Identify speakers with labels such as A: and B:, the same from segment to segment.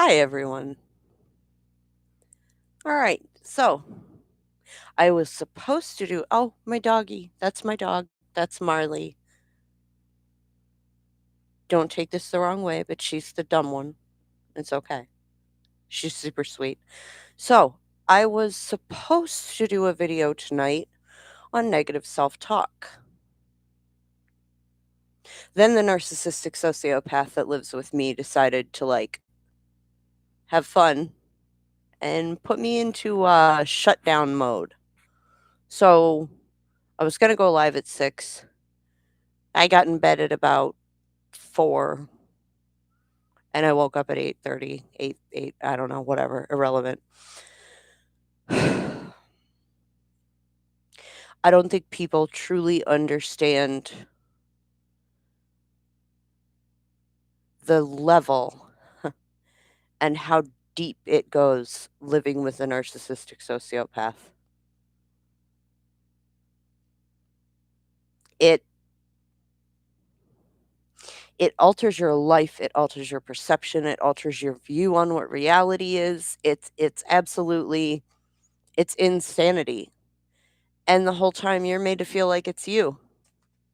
A: Hi, everyone. All right. So I was supposed to do, oh, my doggy. That's my dog. That's Marley. Don't take this the wrong way, but she's the dumb one. It's okay. She's super sweet. So I was supposed to do a video tonight on negative self talk. Then the narcissistic sociopath that lives with me decided to have fun and put me into shutdown mode. So I was going to go live at 6. I got in bed at about 4 and I woke up at 8:30, 8, I don't know, whatever, irrelevant. I don't think people truly understand the level and how deep it goes living with a narcissistic sociopath. It it alters your life, it alters your perception, it alters your view on what reality is. It's absolutely it's insanity. And the whole time you're made to feel like it's you,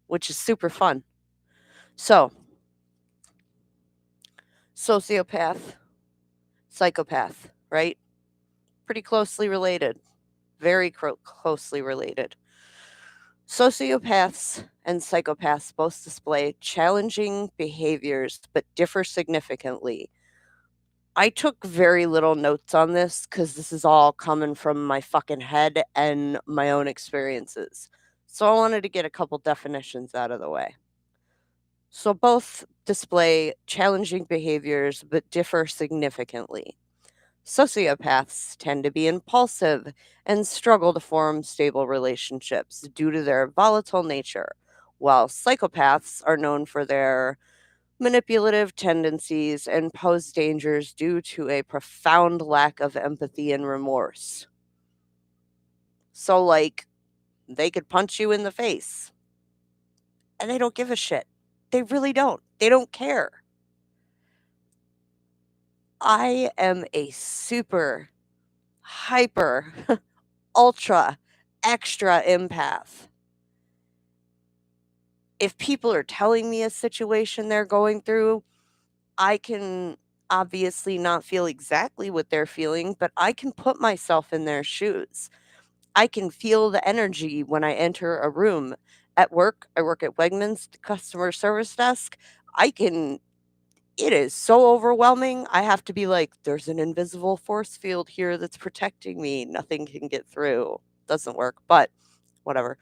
A: which is super fun. So, sociopath, psychopath, right? Pretty closely related, very closely related. Sociopaths and psychopaths both display challenging behaviors but differ significantly. I took very little notes on this because this is all coming from my fucking head and my own experiences. So I wanted to get a couple definitions out of the way. So both display challenging behaviors but differ significantly. Sociopaths tend to be impulsive and struggle to form stable relationships due to their volatile nature, while psychopaths are known for their manipulative tendencies and pose dangers due to a profound lack of empathy and remorse. So, they could punch you in the face and they don't give a shit. They really don't. They don't care. I am a super, hyper, ultra, extra empath. If people are telling me a situation they're going through, I can obviously not feel exactly what they're feeling, but I can put myself in their shoes. I can feel the energy when I enter a room. At work, I work at Wegmans, the customer service desk. I can It is so overwhelming. I have to be like, there's an invisible force field here that's protecting me. Nothing can get through. Doesn't work, but whatever.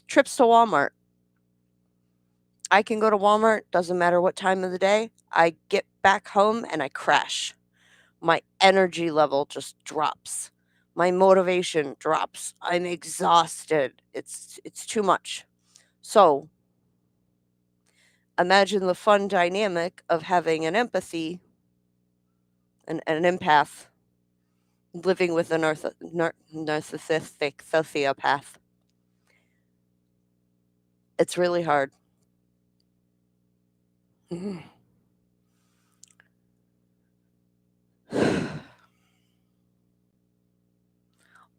A: Trips to Walmart. I can go to Walmart, doesn't matter what time of the day. I get back home and I crash. My energy level just drops. My motivation drops. I'm exhausted. It's too much. So, imagine the fun dynamic of having an empathy and an empath living with a narcissistic sociopath. It's really hard.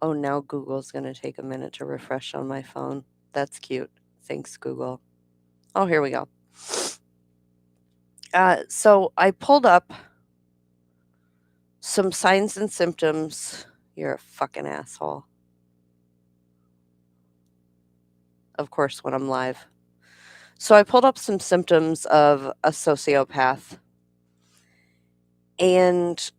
A: Oh, now Google's gonna take a minute to refresh on my phone. That's cute. Thanks, Google. Oh, here we go. So I pulled up some signs and symptoms. You're a fucking asshole. Of course, when I'm live. So I pulled up some symptoms of a sociopath. And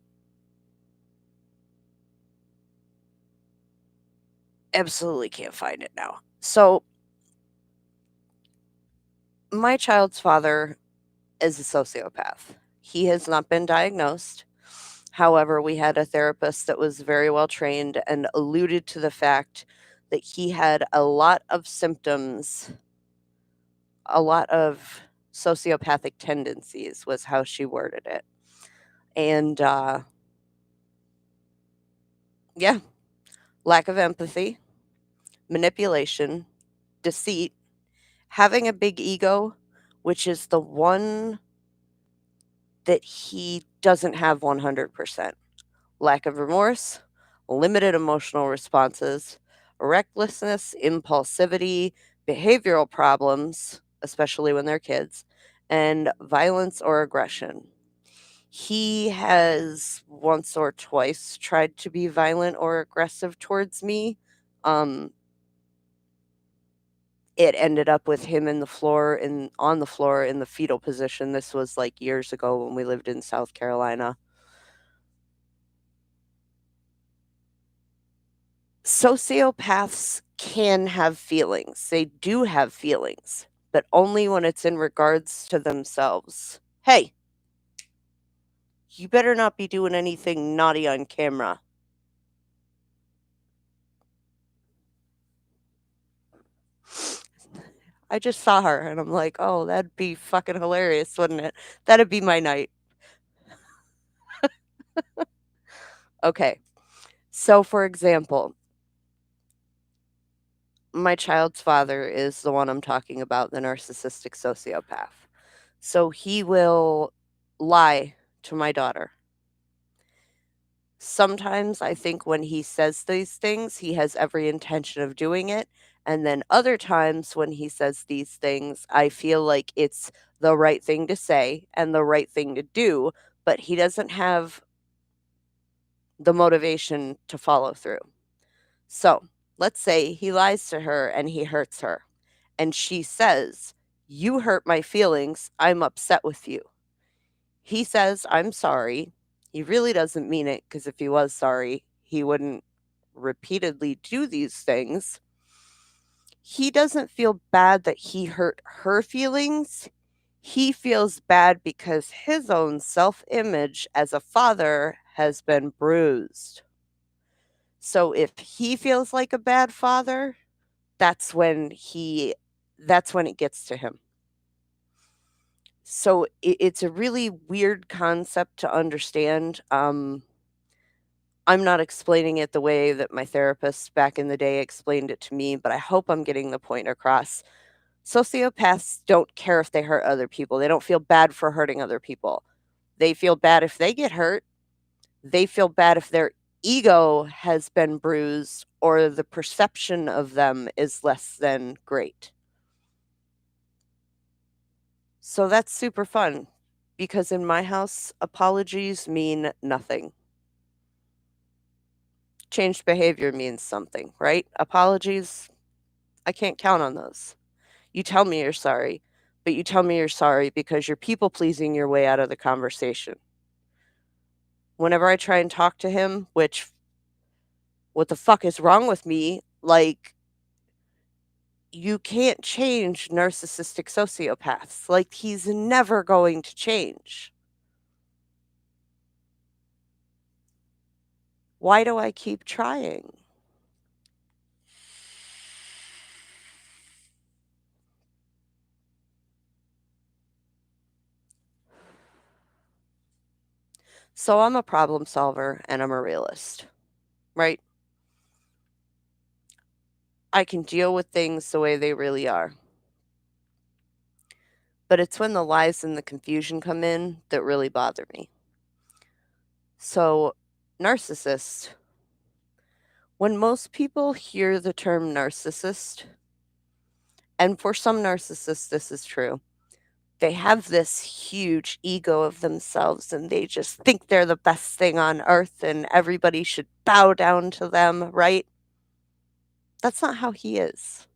A: absolutely can't find it now. So my child's father is a sociopath. He has not been diagnosed. However, we had a therapist that was very well trained and alluded to the fact that he had a lot of symptoms, a lot of sociopathic tendencies, was how she worded it. And yeah, lack of empathy, manipulation, deceit, having a big ego, which is the one that he doesn't have 100%. Lack of remorse, limited emotional responses, recklessness, impulsivity, behavioral problems, especially when they're kids, and violence or aggression. He has once or twice tried to be violent or aggressive towards me. Um, it ended up with him on the floor in the fetal position. This was like years ago when we lived in South Carolina. Sociopaths can have feelings. They do have feelings, but only when it's in regards to themselves. Hey, you better not be doing anything naughty on camera. I just saw her and I'm like, oh, that'd be fucking hilarious, wouldn't it? That'd be my night. Okay. So, for example, my child's father is the one I'm talking about, the narcissistic sociopath. So he will lie to my daughter. Sometimes I think when he says these things, he has every intention of doing it. And then other times when he says these things, I feel like it's the right thing to say and the right thing to do, but he doesn't have the motivation to follow through. So let's say he lies to her and he hurts her, and she says, "You hurt my feelings. I'm upset with you." He says, "I'm sorry." He really doesn't mean it because if he was sorry, he wouldn't repeatedly do these things. He doesn't feel bad that he hurt her feelings. He feels bad because his own self image as a father has been bruised. So if he feels like a bad father, that's when he that's when it gets to him. So it's a really weird concept to understand. I'm not explaining it the way that my therapist back in the day explained it to me, but I hope I'm getting the point across. Sociopaths don't care if they hurt other people. They don't feel bad for hurting other people. They feel bad if they get hurt. They feel bad if their ego has been bruised or the perception of them is less than great. So that's super fun because in my house, apologies mean nothing. Changed behavior means something, right? Apologies, I can't count on those. You tell me you're sorry, but you tell me you're sorry because you're people pleasing your way out of the conversation. Whenever I try and talk to him, which what the fuck is wrong with me? Like, you can't change narcissistic sociopaths. Like, he's never going to change. Why do I keep trying? So I'm a problem solver and I'm a realist, right? I can deal with things the way they really are. But it's when the lies and the confusion come in that really bother me. So, narcissist. When most people hear the term narcissist, and for some narcissists, this is true, they have this huge ego of themselves and they just think they're the best thing on earth and everybody should bow down to them, right? That's not how he is.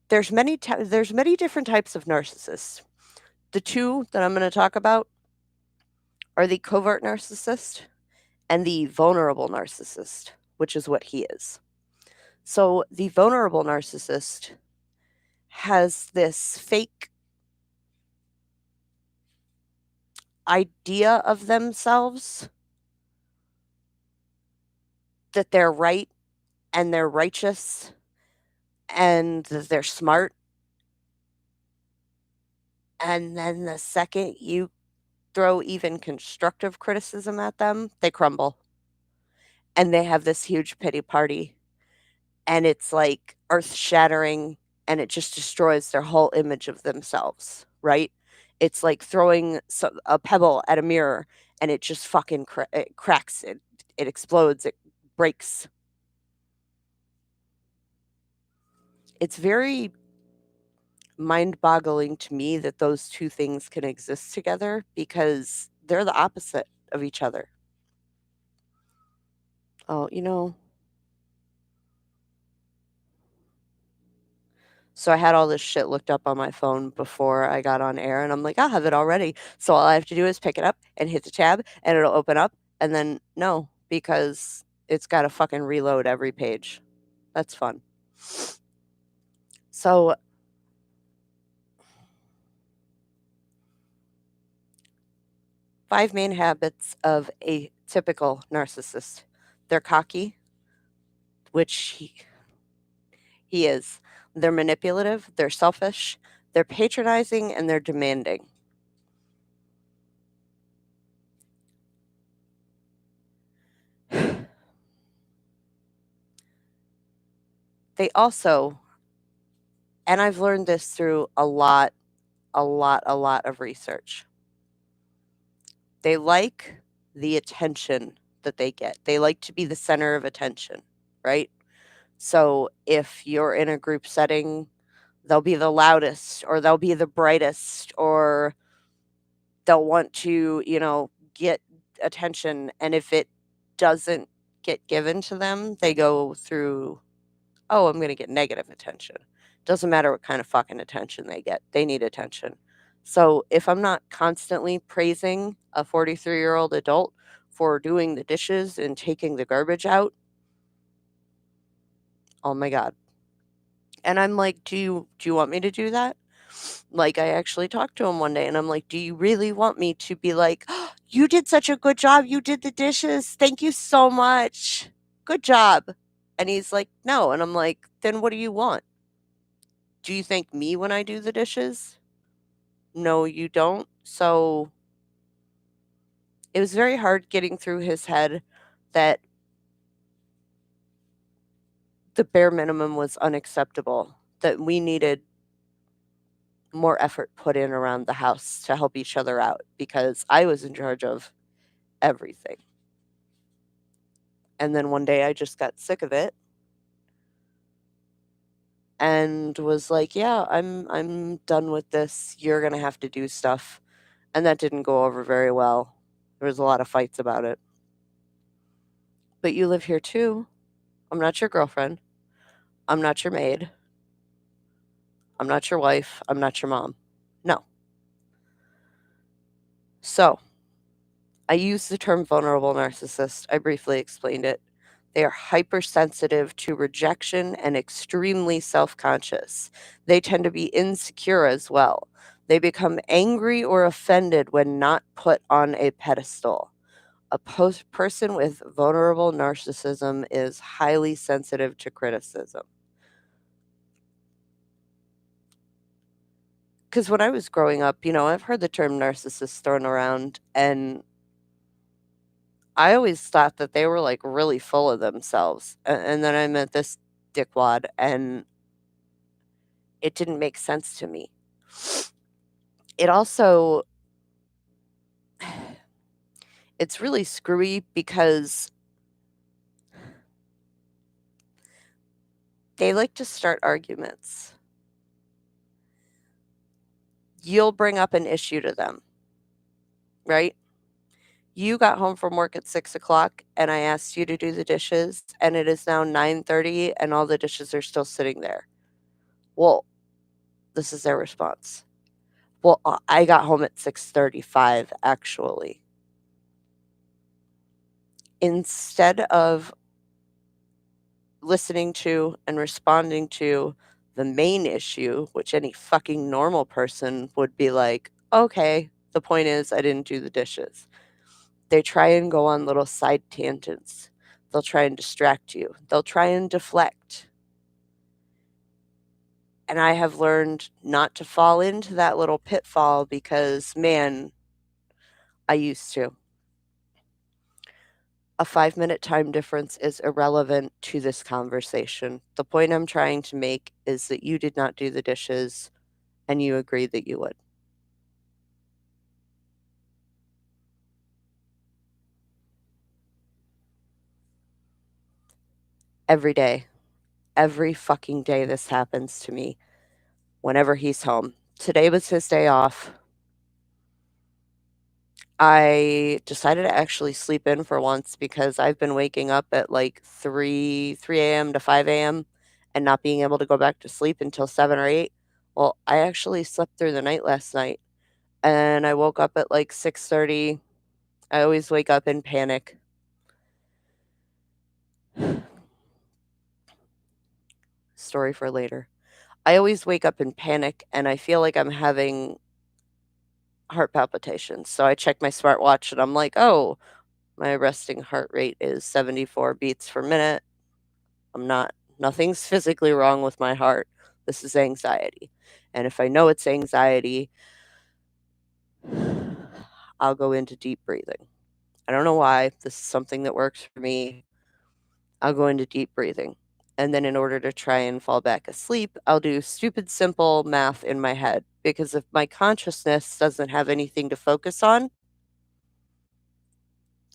A: There's many different types of narcissists. The two that I'm going to talk about are the covert narcissist and the vulnerable narcissist, which is what he is. So the vulnerable narcissist has this fake idea of themselves that they're right and they're righteous and that they're smart. And then the second you throw even constructive criticism at them, they crumble. And they have this huge pity party. And it's like earth shattering and it just destroys their whole image of themselves, right? It's like throwing a pebble at a mirror and it just fucking it cracks, it explodes, it breaks. It's very mind-boggling to me that those two things can exist together because they're the opposite of each other. Oh, so I had all this shit looked up on my phone before I got on air, and I'm like, "I'll have it all ready." So all I have to do is pick it up and hit the tab, and it'll open up, and then no, because it's gotta fucking reload every page. That's fun. So 5 main habits of a typical narcissist. They're cocky, which he is. They're manipulative, they're selfish, they're patronizing, and they're demanding. They also, and I've learned this through a lot of research. They like the attention that they get. They like to be the center of attention, right? So if you're in a group setting, they'll be the loudest or they'll be the brightest or they'll want to, get attention. And if it doesn't get given to them, they go through, oh, I'm going to get negative attention. Doesn't matter what kind of fucking attention they get, they need attention. So if I'm not constantly praising a 43-year-old adult for doing the dishes and taking the garbage out, oh my God. And I'm like, do you want me to do that? Like, I actually talked to him one day and I'm like, "Do you really want me to be like, oh, you did such a good job. You did the dishes. Thank you so much. Good job." And he's like, "No." And I'm like, "Then what do you want? Do you thank me when I do the dishes?" "No, you don't." So it was very hard getting through his head that the bare minimum was unacceptable, that we needed more effort put in around the house to help each other out because I was in charge of everything. And then one day I just got sick of it and was like, "Yeah, I'm done with this. You're going to have to do stuff." And that didn't go over very well. There was a lot of fights about it. "But you live here too. I'm not your girlfriend. I'm not your maid. I'm not your wife. I'm not your mom." No. So, I use the term vulnerable narcissist. I briefly explained it. They are hypersensitive to rejection and extremely self conscious. They tend to be insecure as well. They become angry or offended when not put on a pedestal. A person with vulnerable narcissism is highly sensitive to criticism. Because when I was growing up, I've heard the term narcissist thrown around, and I always thought that they were, like, really full of themselves, and then I met this dickwad, and it didn't make sense to me. It also it's really screwy because they like to start arguments. You'll bring up an issue to them, right? You got home from work at 6 o'clock, and I asked you to do the dishes, and it is now 9:30, and all the dishes are still sitting there. Well, this is their response. "Well, I got home at 6:35, actually." Instead of listening to and responding to the main issue, which any fucking normal person would be like, "Okay, the point is I didn't do the dishes." They try and go on little side tangents. They'll try and distract you. They'll try and deflect. And I have learned not to fall into that little pitfall because, man, I used to. A 5-minute time difference is irrelevant to this conversation. The point I'm trying to make is that you did not do the dishes and you agreed that you would. every day. Every fucking day this happens to me whenever he's home. Today was his day off. I decided to actually sleep in for once because I've been waking up at like 3 a.m. to 5 a.m. and not being able to go back to sleep until 7 or 8. Well, I actually slept through the night last night and I woke up at like 6:30. I always wake up in panic. Story for later. I always wake up in panic and I feel like I'm having heart palpitations. So I check my smartwatch and I'm like, "Oh, my resting heart rate is 74 beats per minute. I'm not nothing's physically wrong with my heart. This is anxiety." And if I know it's anxiety, I'll go into deep breathing. I don't know why. This is something that works for me. I'll go into deep breathing. And then in order to try and fall back asleep, I'll do stupid simple math in my head because if my consciousness doesn't have anything to focus on,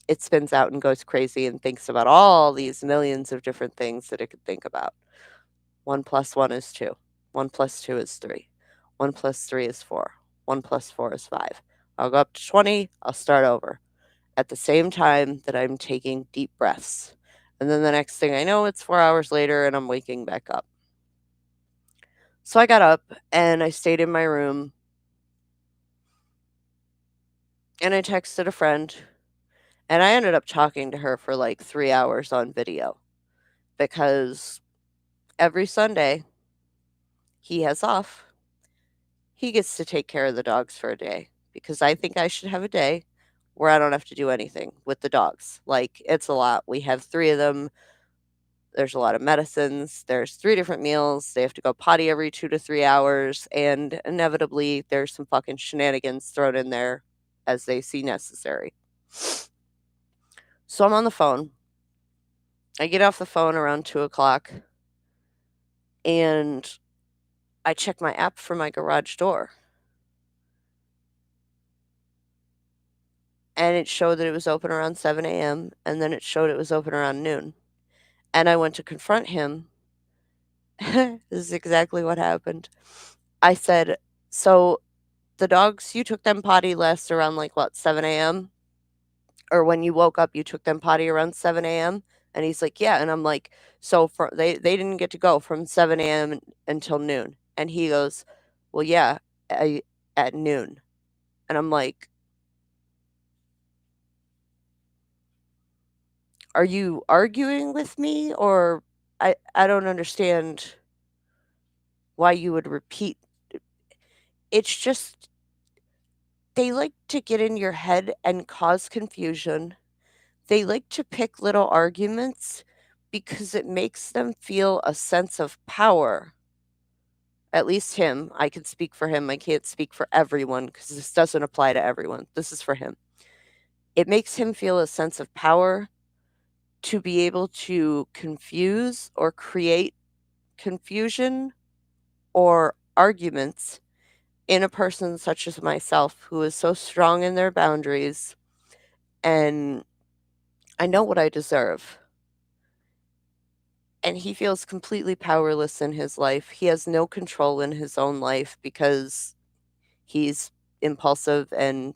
A: it spins out and goes crazy and thinks about all these millions of different things that it could think about. 1 plus 1 is 2. 1 plus 2 is 3. 1 plus 3 is 4. 1 plus 4 is 5. I'll go up to 20. I'll start over at the same time that I'm taking deep breaths. And then the next thing I know, it's 4 hours later and I'm waking back up. So I got up and I stayed in my room and I texted a friend and I ended up talking to her for like 3 hours on video because every Sunday he has off. He gets to take care of the dogs for a day because I think I should have a day where I don't have to do anything with the dogs. Like, it's a lot. We have 3 of them. There's a lot of medicines. There's 3 different meals. They have to go potty every 2 to 3 hours. And inevitably, there's some fucking shenanigans thrown in there as they see necessary. So I'm on the phone. I get off the phone around 2 o'clock and I check my app for my garage door. And it showed that it was open around 7 a.m. and then it showed it was open around noon. And I went to confront him. This is exactly what happened. I said, "So the dogs, you took them potty last around like what, 7 a.m.? Or when you woke up, you took them potty around 7 a.m.?" And he's like, "Yeah." And I'm like, "So for they didn't get to go from 7 a.m. until noon." And he goes, "Well, yeah, at noon." And I'm like, "Are you arguing with me or I don't understand why you would repeat." It's just they like to get in your head and cause confusion. They like to pick little arguments because it makes them feel a sense of power. At least him. I can speak for him. I can't speak for everyone because this doesn't apply to everyone. This is for him. It makes him feel a sense of power to be able to confuse or create confusion or arguments in a person such as myself who is so strong in their boundaries and I know what I deserve. And he feels completely powerless in his life. He has no control in his own life because he's impulsive and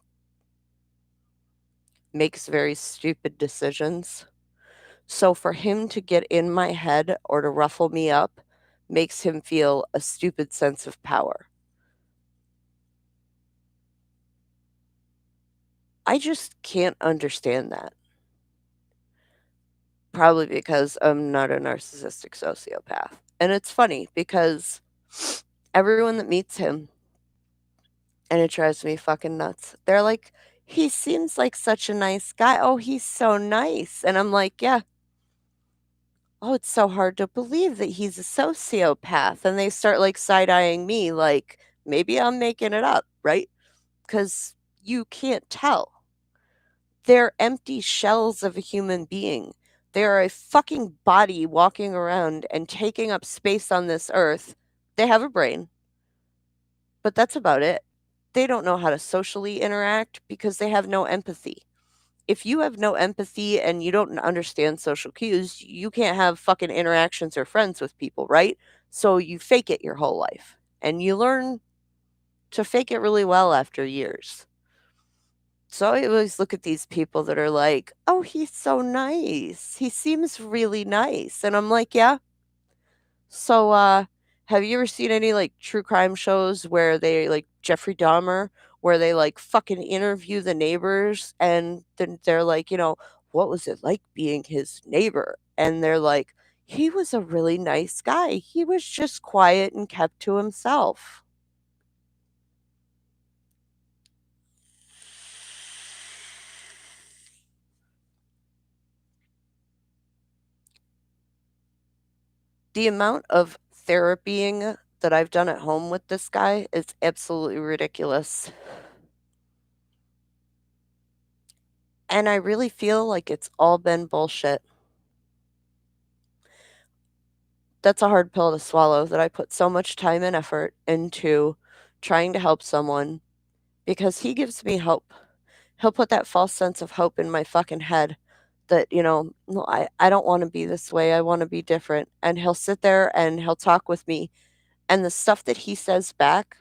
A: makes very stupid decisions. So for him to get in my head or to ruffle me up makes him feel a stupid sense of power. I just can't understand that. Probably because I'm not a narcissistic sociopath. And it's funny because everyone that meets him, and it drives me fucking nuts, they're like, "He seems like such a nice guy. Oh, he's so nice." And I'm like, "Yeah. Oh, it's so hard to believe that he's a sociopath." And they start like side eyeing me like maybe I'm making it up, right? Because you can't tell. They're empty shells of a human being. They are a fucking body walking around and taking up space on this earth. They have a brain, but that's about it. They don't know how to socially interact because they have no empathy. If you have no empathy and you don't understand social cues, you can't have fucking interactions or friends with people, right? So you fake it your whole life and you learn to fake it really well after years. So I always look at these people that are like, "Oh, he's so nice. He seems really nice." And I'm like, "Yeah, so, have you ever seen any, like, true crime shows where they like, Jeffrey Dahmer, where they, like, fucking interview the neighbors, and then they're like, "What was it like being his neighbor?" And they're like, "He was a really nice guy. He was just quiet and kept to himself." The amount of therapying that I've done at home with this guy is absolutely ridiculous, and I really feel like it's all been bullshit. That's a hard pill to swallow that I put so much time and effort into trying to help someone because he gives me hope. He'll put that false sense of hope in my fucking head that, "No, I don't wanna be this way, I wanna be different." And he'll sit there and he'll talk with me, and the stuff that he says back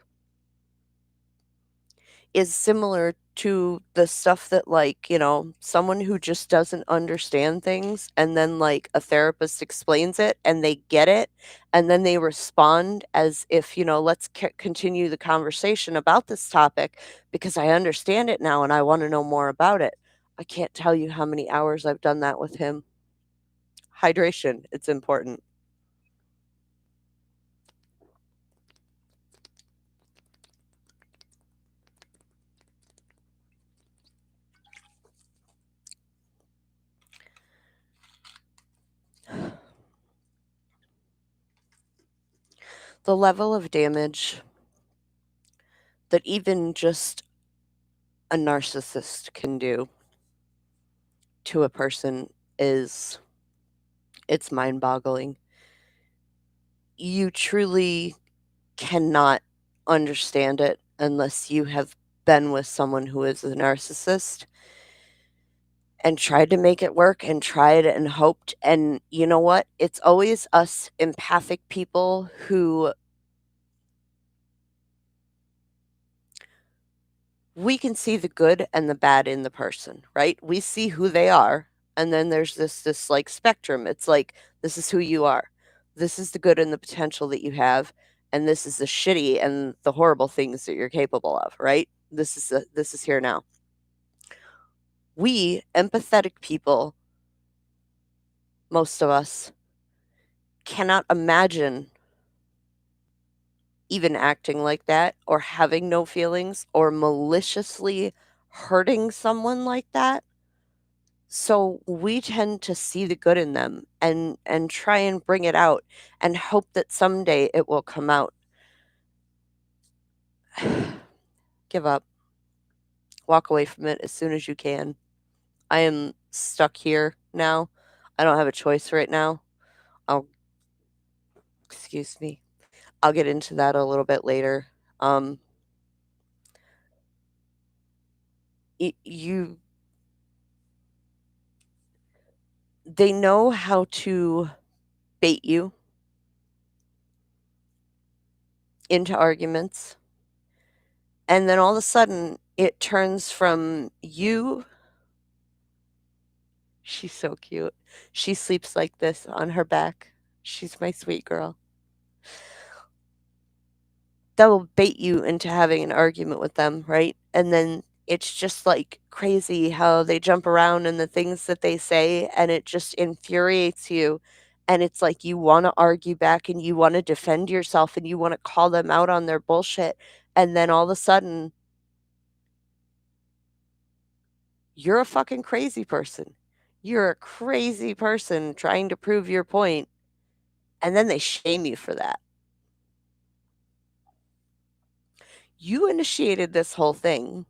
A: is similar to the stuff that, like, someone who just doesn't understand things and then, like, a therapist explains it and they get it, and then they respond as if, "Let's continue the conversation about this topic because I understand it now and I wanna know more about it." I can't tell you how many hours I've done that with him. Hydration, it's important. The level of damage that even just a narcissist can do to a person is it's mind-boggling. You truly cannot understand it unless you have been with someone who is a narcissist and tried to make it work and tried and hoped, and you know what? It's always us empathic people who we can see the good and the bad in the person, right? We see who they are, and then there's this like spectrum. It's like this is who you are. This is the good and the potential that you have, and this is the shitty and the horrible things that you're capable of, right? This is here now. We empathetic people, most of us, cannot imagine even acting like that or having no feelings or maliciously hurting someone like that. So we tend to see the good in them and try and bring it out and hope that someday it will come out. Give up. Walk away from it as soon as you can. I am stuck here now. I don't have a choice right now. I'll excuse me. I'll get into that a little bit later. Um you they know how to bait you into arguments, and then all of a sudden it turns from you. She's so cute. She sleeps like this on her back. She's my sweet girl. That will bait you into having an argument with them, right? And then it's just like crazy how they jump around and the things that they say, and it just infuriates you. And it's like you want to argue back and you want to defend yourself and you want to call them out on their bullshit. And then all of a sudden, you're a fucking crazy person. You're a crazy person trying to prove your point, and then they shame you for that. You initiated this whole thing.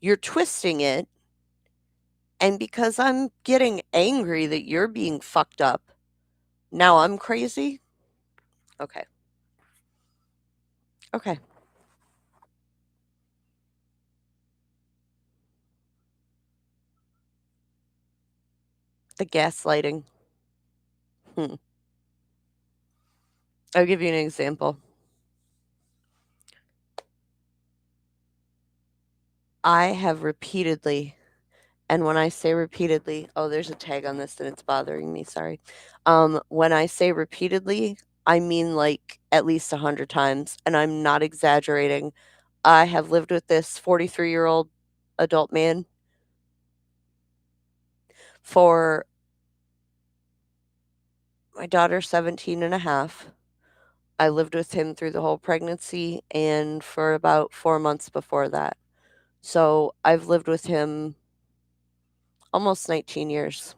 A: You're twisting it, and because I'm getting angry that you're being fucked up, now I'm crazy? Okay. Okay. The gaslighting. Hmm. I'll give you an example. I have repeatedly, and when I say repeatedly, oh, there's a tag on this and it's bothering me, sorry. When I say repeatedly, I mean like at least 100 times, and I'm not exaggerating. I have lived with this 43-year-old adult man for my daughter's 17 and a half. I lived with him through the whole pregnancy and for about 4 months before that. So I've lived with him almost 19 years.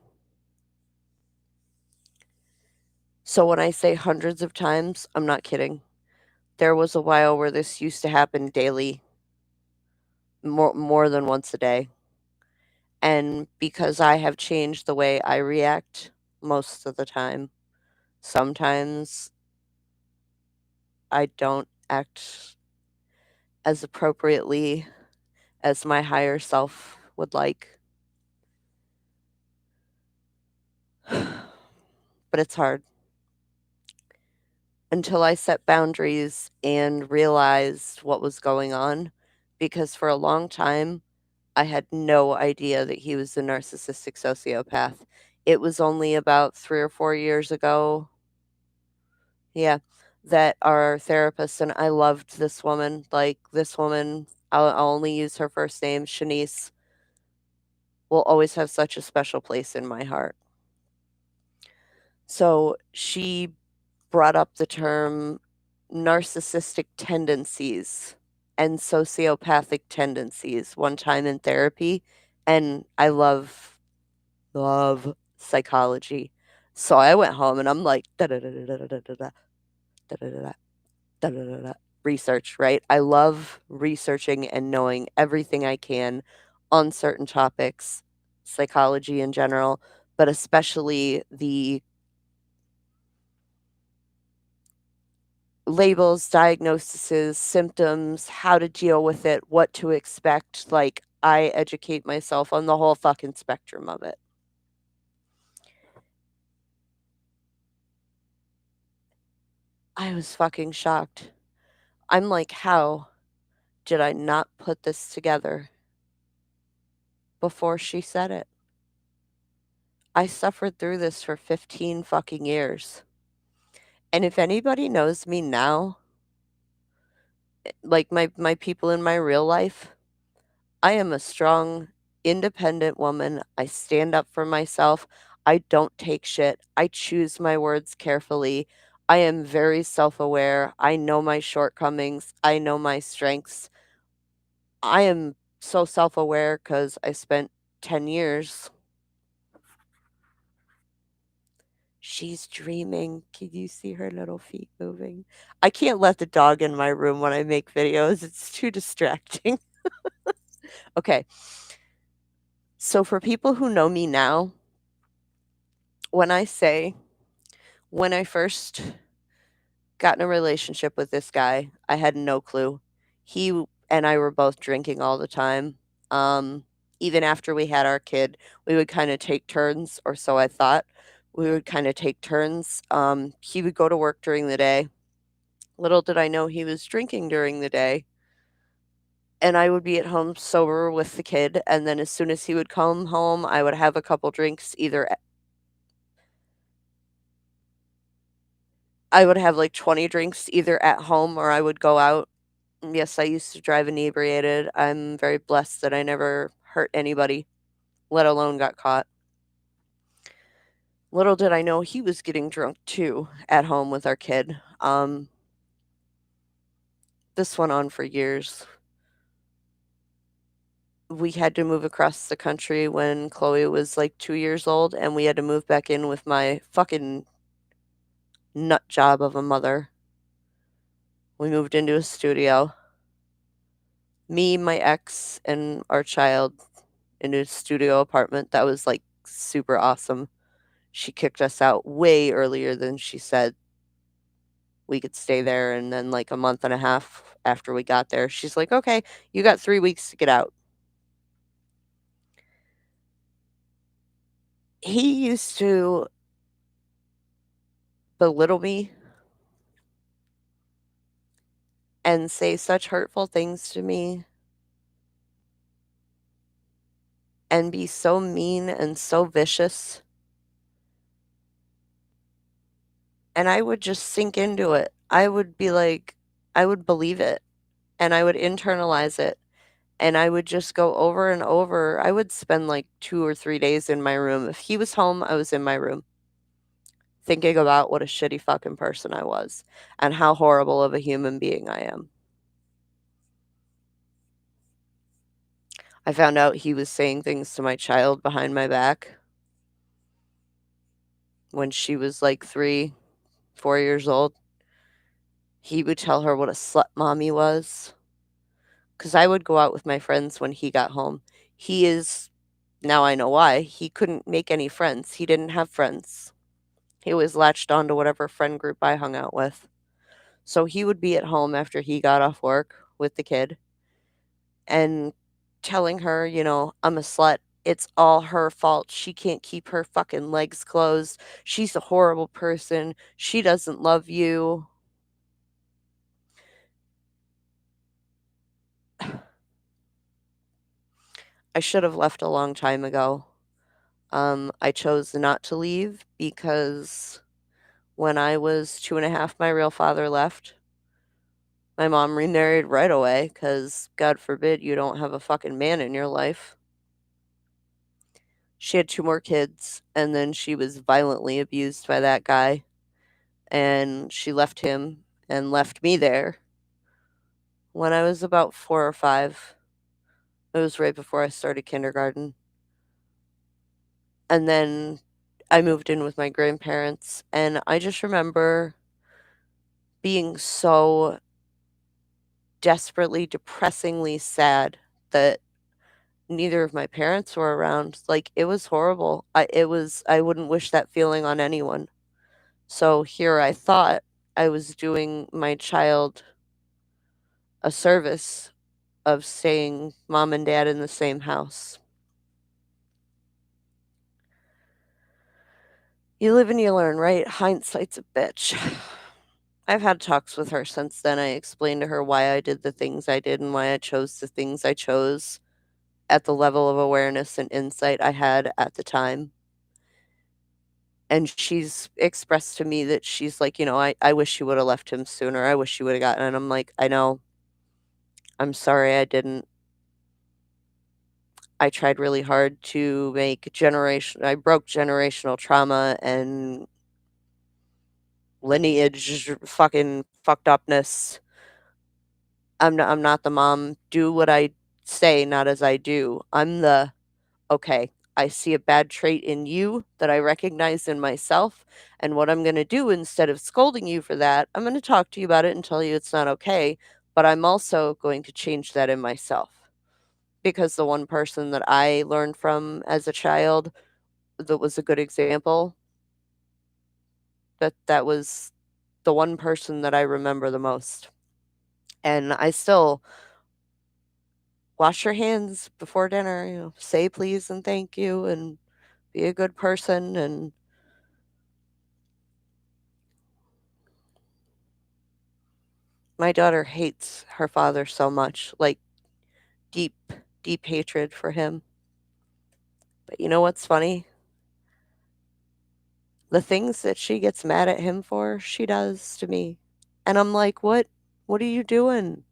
A: So when I say hundreds of times, I'm not kidding. There was a while where this used to happen daily, more than once a day. And because I have changed the way I react most of the time, sometimes I don't act as appropriately as my higher self would like. But it's hard until I set boundaries and realized what was going on, because for a long time, I had no idea that he was a narcissistic sociopath. It was only about 3 or 4 years ago, yeah, that our therapist and I loved this woman. Like, this woman, I'll only use her first name, Shanice, will always have such a special place in my heart. So she brought up the term narcissistic tendencies and sociopathic tendencies one time in therapy, and I love psychology. So I went home and I'm like, da da da da da da da da da da da da da da da research, right? I love researching and knowing everything I can on certain topics, psychology in general, but especially the labels, diagnoses, symptoms, how to deal with it, what to expect. Like, I educate myself on the whole fucking spectrum of it. I was fucking shocked. I'm like, how did I not put this together before she said it? I suffered through this for 15 fucking years. And if anybody knows me now, like my people in my real life, I am a strong, independent woman. I stand up for myself. I don't take shit. I choose my words carefully. I am very self-aware. I know my shortcomings. I know my strengths. I am so self-aware because I spent 10 years. She's dreaming. Can you see her little feet moving? I can't let the dog in my room when I make videos. It's too distracting. Okay. So for people who know me now, when I say when I first got in a relationship with this guy, I had no clue. And I were both drinking all the time. Even after we had our kid, we would kind of take turns, or so I thought. We would kind of take turns. He would go to work during the day. Little did I know he was drinking during the day. And I would be at home sober with the kid. And then as soon as he would come home, I would have a couple drinks. I would have like 20 drinks either at home or I would go out. Yes, I used to drive inebriated. I'm very blessed that I never hurt anybody, let alone got caught. Little did I know he was getting drunk too at home with our kid. This went on for years. We had to move across the country when Chloe was like 2 years old, and we had to move back in with my fucking nut job of a mother. We moved into a studio. Me, my ex, and our child in a studio apartment that was like super awesome. She kicked us out way earlier than she said we could stay there, and then, like, a month and a half after we got there, she's like, "Okay, you got 3 weeks to get out." He used to belittle me and say such hurtful things to me and be so mean and so vicious, and I would just sink into it. I would be like I would believe it, and I would internalize it, and I would just go over and over. I would spend, like, 2 or 3 days in my room. If he was home, I was in my room thinking about what a shitty fucking person I was and how horrible of a human being I am. I found out he was saying things to my child behind my back when she was, like, 3, 4 years old. He would tell her what a slut mommy was. Because I would go out with my friends when he got home. He is now I know why, he couldn't make any friends. He didn't have friends. He always latched on to whatever friend group I hung out with. So he would be at home after he got off work with the kid and telling her, "I'm a slut. It's all her fault. She can't keep her fucking legs closed. She's a horrible person. She doesn't love you." I should have left a long time ago. I chose not to leave because when I was 2 and a half, my real father left. My mom remarried right away because God forbid you don't have a fucking man in your life. She had 2 more kids, and then she was violently abused by that guy, and she left him and left me there when I was about 4 or 5. It was right before I started kindergarten. And then I moved in with my grandparents, and I just remember being so desperately, depressingly sad that neither of my parents were around. Like, it was horrible. I wouldn't wish that feeling on anyone. So here I thought I was doing my child a service of staying mom and dad in the same house. You live and you learn, right? Hindsight's a bitch. I've had talks with her since then. I explained to her why I did the things I did and why I chose the things I chose at the level of awareness and insight I had at the time. And she's expressed to me that she's like, "I wish you woulda left him sooner. I wish you woulda gotten," and I'm like, "I know. I'm sorry I didn't. I tried really hard to make generation I broke generational trauma and lineage fucking fucked upness. I'm not the mom. Do what I say, not as I do. I'm the okay, I see a bad trait in you that I recognize in myself. And what I'm going to do instead of scolding you for that, I'm going to talk to you about it and tell you it's not okay. But I'm also going to change that in myself. Because the one person that I learned from as a child that was a good example, that was the one person that I remember the most. And I still wash your hands before dinner, say please and thank you and be a good person. And my daughter hates her father so much, like deep, deep hatred for him. But you know what's funny? The things that she gets mad at him for, she does to me. And I'm like, "What? What are you doing?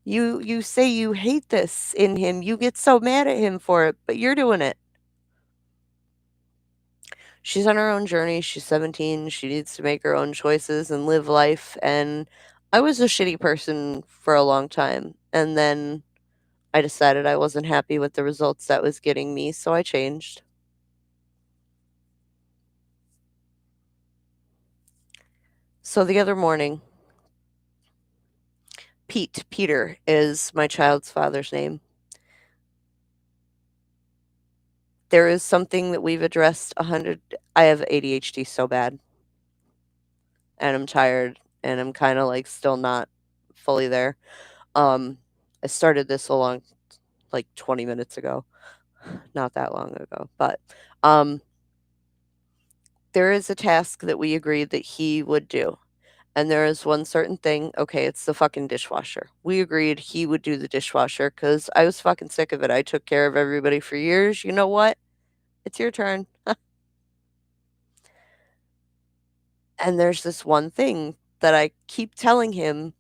A: You say you hate this in him. You get so mad at him for it, but you're doing it." She's on her own journey. She's 17. She needs to make her own choices and live life. And I was a shitty person for a long time. And then I decided I wasn't happy with the results that was getting me, so I changed. So the other morning, Peter is my child's father's name. There is something that we've addressed 100. I have ADHD so bad, and I'm tired, and I'm kinda, like, still not fully there. Um, I started this like, 20 minutes ago. not that long ago, but, um, there is a task that we agreed that he would do, and there is one certain thing, okay, it's the fucking dishwasher. We agreed he would do the dishwasher because I was fucking sick of it. I took care of everybody for years. You know what? It's your turn. And there's this one thing that I keep telling him,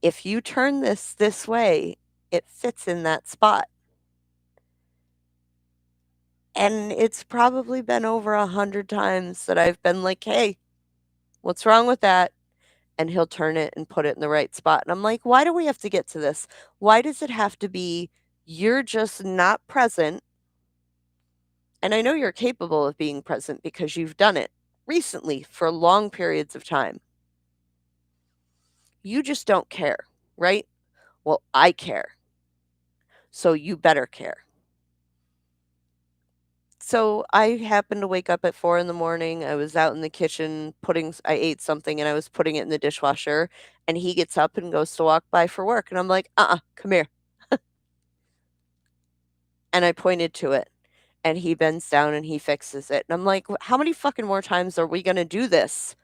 A: "If you turn this way, it fits in that spot." And it's probably been over 100 times that I've been like, "Hey, what's wrong with that?" And he'll turn it and put it in the right spot. And I'm like, "Why do we have to get to this? Why does it have to be you're just not present? And I know you're capable of being present because you've done it recently for long periods of time. You just don't care, right? Well, I care. So you better care." So I happened to wake up at 4 in the morning. I was out in the kitchen I ate something and I was putting it in the dishwasher. And he gets up and goes to walk by for work. And I'm like, come here. And I pointed to it. And he bends down and he fixes it. And I'm like, How many fucking more times are we going to do this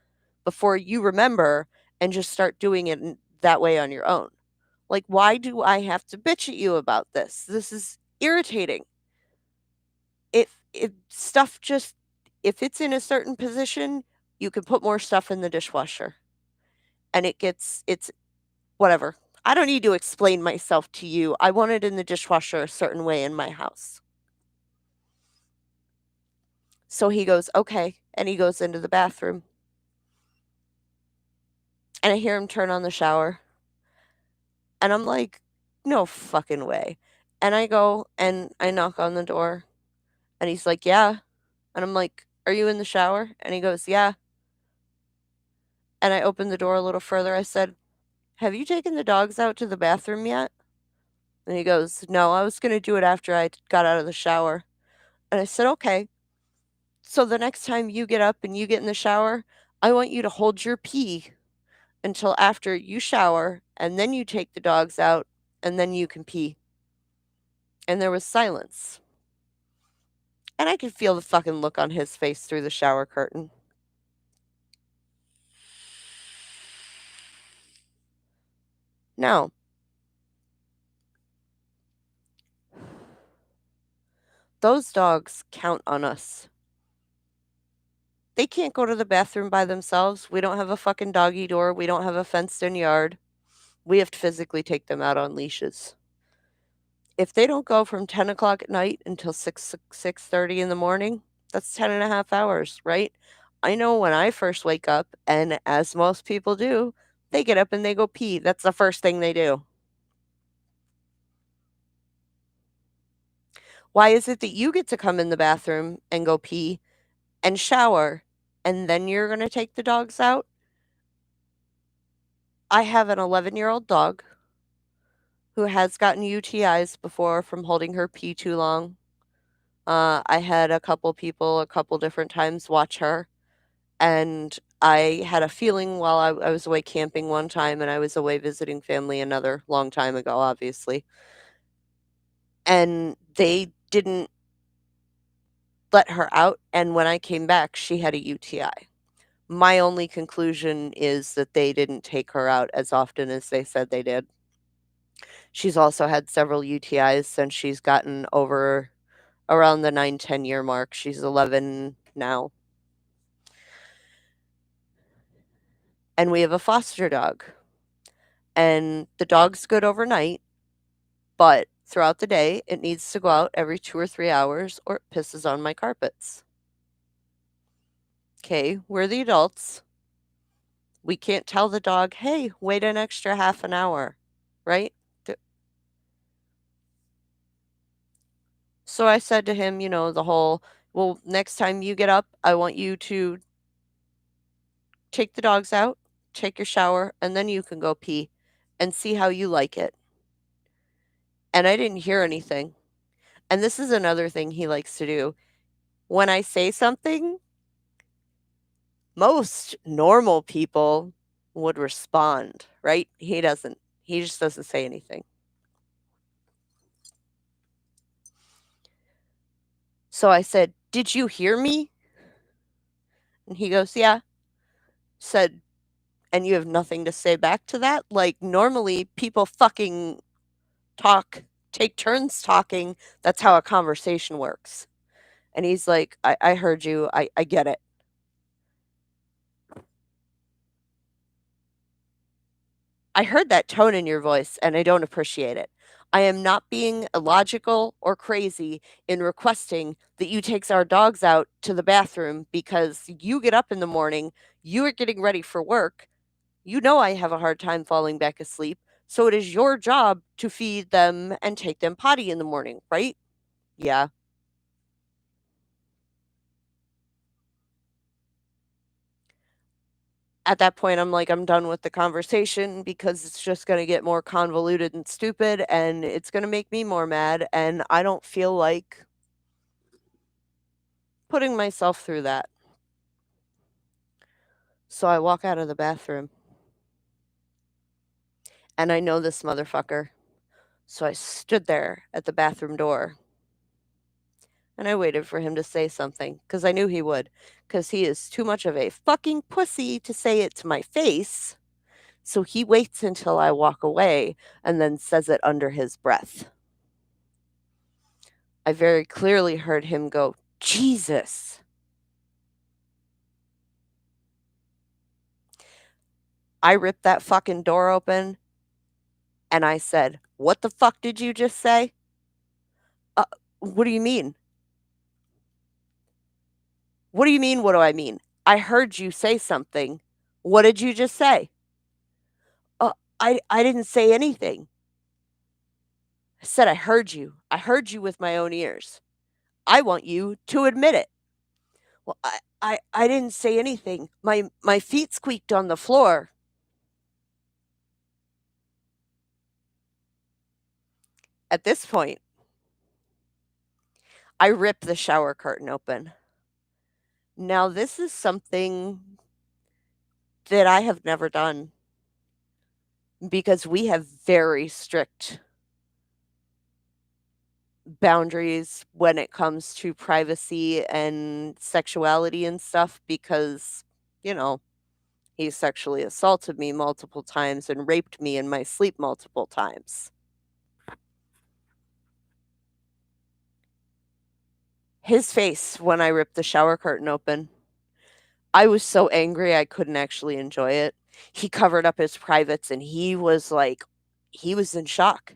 A: before you remember and just start doing it that way on your own? Like, why do I have to bitch at you about this? This is irritating. If stuff just if it's in a certain position, you can put more stuff in the dishwasher, and it's whatever. I don't need to explain myself to you. I want it in the dishwasher a certain way in my house. So he goes, "Okay," and he goes into the bathroom, and I hear him turn on the shower, and I'm like, "No fucking way." And I go and I knock on the door, and he's like, "Yeah." And I'm like, "Are you in the shower?" And he goes, "Yeah." And I opened the door a little further. I said, "Have you taken the dogs out to the bathroom yet?" And he goes, "No, I was gonna do it after I got out of the shower." And I said, "Okay. So the next time you get up and you get in the shower, I want you to hold your pee until after you shower, and then you take the dogs out, and then you can pee." And there was silence. And I could feel the fucking look on his face through the shower curtain. Now, those dogs count on us. They can't go to the bathroom by themselves. We don't have a fucking doggy door. We don't have a fenced in yard. We have to physically take them out on leashes. If they don't go from 10 o'clock at night until 6:30 in the morning, that's 10.5 hours, right? I know when I first wake up, and as most people do, they get up and they go pee. That's the first thing they do. Why is it that you get to come in the bathroom and go pee and shower, and then you're going to take the dogs out? I have an 11-year-old dog who has gotten UTIs before from holding her pee too long. I had a couple people a couple different times watch her, and I had a feeling while I was away camping one time and I was away visiting family another long time ago, obviously, and they didn't let her out, and when I came back, she had a UTI. My only conclusion is that they didn't take her out as often as they said they did. She's also had several UTIs since she's gotten over around the 9-10 year mark. She's 11 now. And we have a foster dog. And the dog's good overnight, but throughout the day, it needs to go out every 2 or 3 hours or it pisses on my carpets. Okay, we're the adults. We can't tell the dog, "Hey, wait an extra half an hour," right? Th- So I said to him, the whole, "Well, next time you get up, I want you to take the dogs out, take your shower, and then you can go pee and see how you like it." And I didn't hear anything. And this is another thing he likes to do. When I say something, most normal people would respond, right? He doesn't. He just doesn't say anything. So I said, "Did you hear me?" And he goes, "Yeah." Said, "And you have nothing to say back to that? Like, normally people fucking talk, take turns talking. That's how a conversation works." And he's like, I heard you. I get it." I heard that tone in your voice and I don't appreciate it. I am not being illogical or crazy in requesting that you takes our dogs out to the bathroom because you get up in the morning, you are getting ready for work. You know I have a hard time falling back asleep, so it is your job to feed them and take them potty in the morning, right? Yeah. At that point, I'm like, I'm done with the conversation because it's just going to get more convoluted and stupid and it's going to make me more mad. And I don't feel like putting myself through that. So I walk out of the bathroom and I know this motherfucker. So I stood there at the bathroom door and I waited for him to say something because I knew he would. Because he is too much of a fucking pussy to say it to my face. So he waits until I walk away and then says it under his breath. I very clearly heard him go, "Jesus." I ripped that fucking door open and I said, "What the fuck did you just say?" Uh, what do you mean? What do you mean, what do I mean? I heard you say something. What did you just say? Uh, I didn't say anything. I said I heard you. I heard you with my own ears. I want you to admit it. Well, I didn't say anything. My feet squeaked on the floor. At this point, I rip the shower curtain open. Now, this is something that I have never done because we have very strict boundaries when it comes to privacy and sexuality and stuff because, you know, he sexually assaulted me multiple times and raped me in my sleep multiple times. His face when I ripped the shower curtain open, I was so angry I couldn't actually enjoy it. He covered up his privates and he was in shock.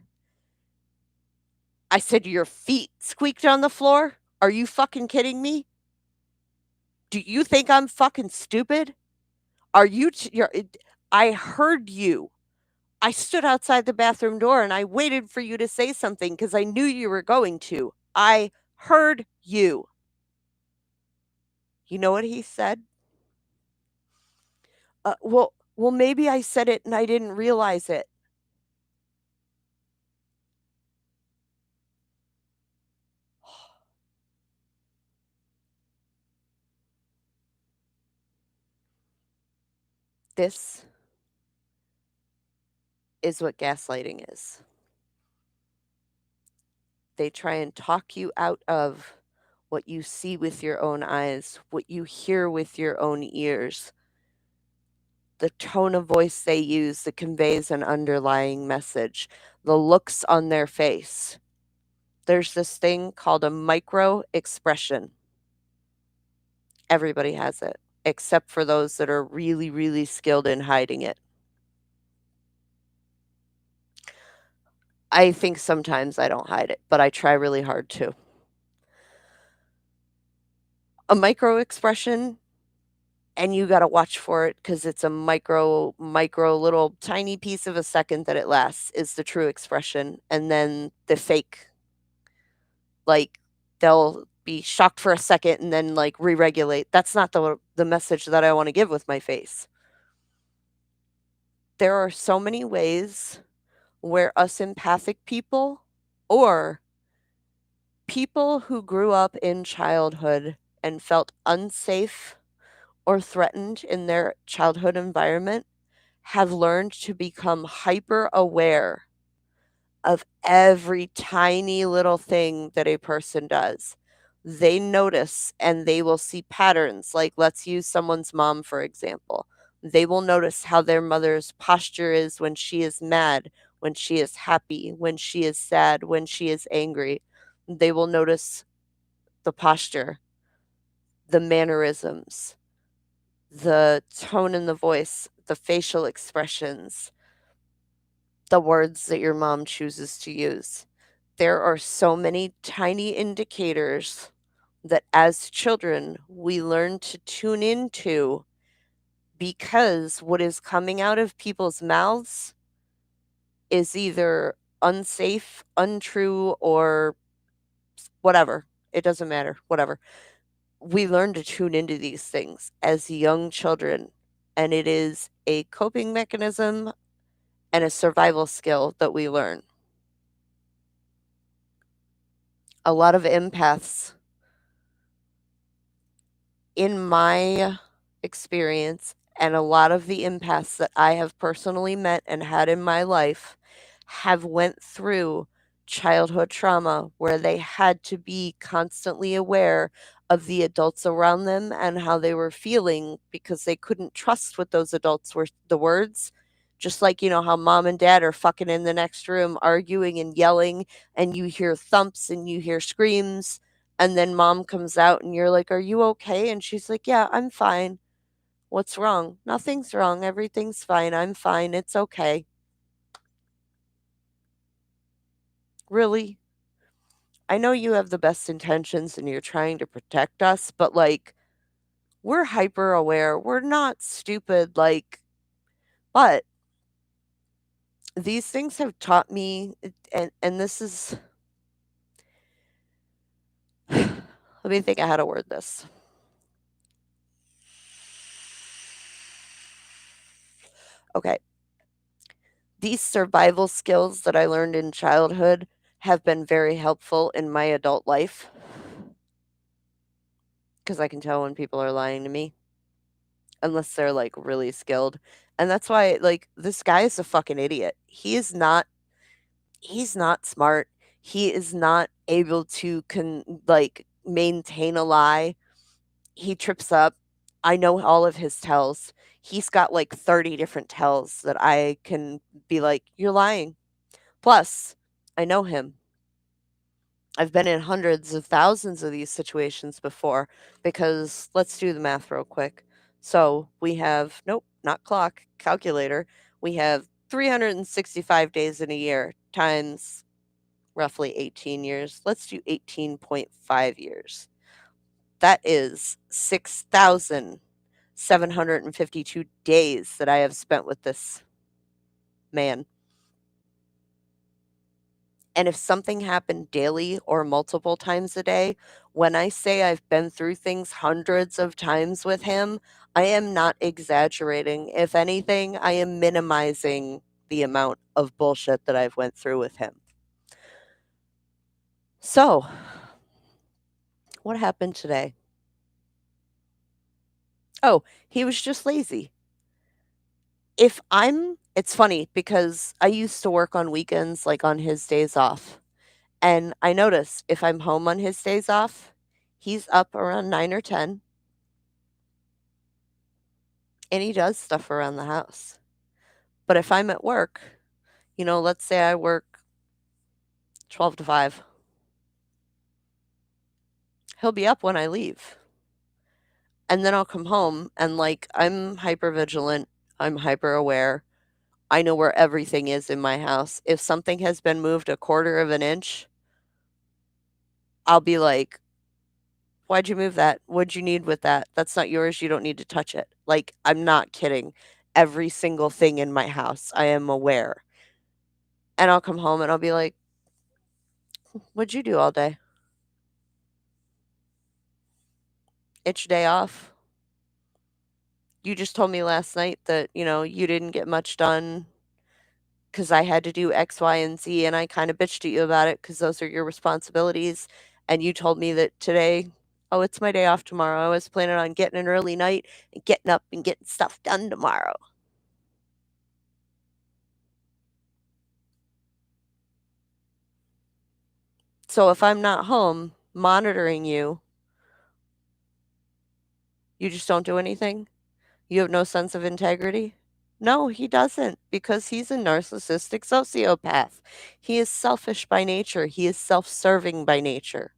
A: I said, "Your feet squeaked on the floor? Are you fucking kidding me? Do you think I'm fucking stupid? Are you t you're it I heard you. I stood outside the bathroom door and I waited for you to say something because I knew you were going to. I heard you." You know what he said? Well, maybe I said it and I didn't realize it." This is what gaslighting is. They try and talk you out of what you see with your own eyes, what you hear with your own ears, the tone of voice they use that conveys an underlying message, the looks on their face. There's this thing called a micro expression. Everybody has it, except for those that are really, really skilled in hiding it. I think sometimes I don't hide it, but I try really hard to. A micro expression, and you gotta watch for it because it's a micro little tiny piece of a second that it lasts is the true expression, and then the fake, like, they'll be shocked for a second and then, like, re-regulate. That's not the message that I wanna give with my face. There are so many ways where us empathic people or people who grew up in childhood and felt unsafe or threatened in their childhood environment have learned to become hyper aware of every tiny little thing that a person does. They notice and they will see patterns. Like, let's use someone's mom, for example. They will notice how their mother's posture is when she is mad, when she is happy, when she is sad, when she is angry. They will notice the posture, the mannerisms, the tone in the voice, the facial expressions, the words that your mom chooses to use. There are so many tiny indicators that as children we learn to tune into because what is coming out of people's mouths is either unsafe, untrue, or whatever. It doesn't matter, whatever. We learn to tune into these things as young children, and it is a coping mechanism and a survival skill that we learn. A lot of empaths, in my experience, and a lot of the empaths that I have personally met and had in my life have went through childhood trauma where they had to be constantly aware of the adults around them and how they were feeling because they couldn't trust what those adults were the words. Just like, how mom and dad are fucking in the next room arguing and yelling, and you hear thumps and you hear screams, and then mom comes out and you're like, "Are you okay?" And she's like, "Yeah, I'm fine." "What's wrong?" "Nothing's wrong. Everything's fine. I'm fine. It's okay." Really? I know you have the best intentions and you're trying to protect us, but like, we're hyper aware. We're not stupid. Like, but these things have taught me, and this is, let me think of how to word this. Okay. These survival skills that I learned in childhood have been very helpful in my adult life because I can tell when people are lying to me unless they're like really skilled. And that's why, like, this guy is a fucking idiot. He's not smart. He is not able to like maintain a lie. He trips up. I know all of his tells. He's got like 30 different tells that I can be like, "You're lying." Plus, I know him. I've been in hundreds of thousands of these situations before because let's do the math real quick. So we have, nope, not clock, calculator. We have 365 days in a year times roughly 18 years. Let's do 18.5 years. That is 6,752 days that I have spent with this man. And if something happened daily or multiple times a day, when I say I've been through things hundreds of times with him, I am not exaggerating. If anything, I am minimizing the amount of bullshit that I've went through with him. So, what happened today? Oh, he was just lazy. It's funny because I used to work on weekends, like on his days off. And I notice if I'm home on his days off, he's up around 9 or 10 and he does stuff around the house. But if I'm at work, let's say I work 12 to 5, he'll be up when I leave. And then I'll come home and like I'm hyper vigilant, I'm hyper aware. I know where everything is in my house. If something has been moved a quarter of an inch, I'll be like, "Why'd you move that? What'd you need with that? That's not yours. You don't need to touch it." Like, I'm not kidding. Every single thing in my house, I am aware. And I'll come home and I'll be like, "What'd you do all day? It's your day off. You just told me last night that, you didn't get much done because I had to do X, Y, and Z, and I kind of bitched at you about it because those are your responsibilities. And you told me that today, oh, it's my day off tomorrow. I was planning on getting an early night and getting up and getting stuff done tomorrow." So if I'm not home, monitoring you, you just don't do anything? You have no sense of integrity? No, he doesn't, because he's a narcissistic sociopath. He is selfish by nature. He is self-serving by nature.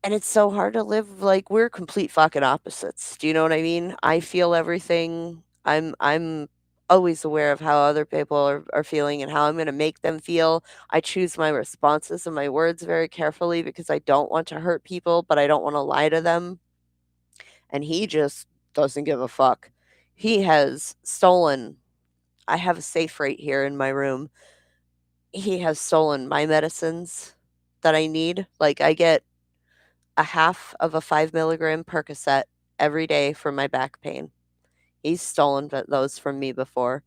A: And it's so hard to live like we're complete fucking opposites. Do you know what I mean? I feel everything. I'm always aware of how other people are feeling and how I'm gonna make them feel. I choose my responses and my words very carefully because I don't want to hurt people, but I don't want to lie to them. And he just doesn't give a fuck. He has stolen. I have a safe right here in my room. He has stolen my medicines that I need. Like I get a half of a 5 milligram Percocet every day for my back pain. He's stolen those from me before.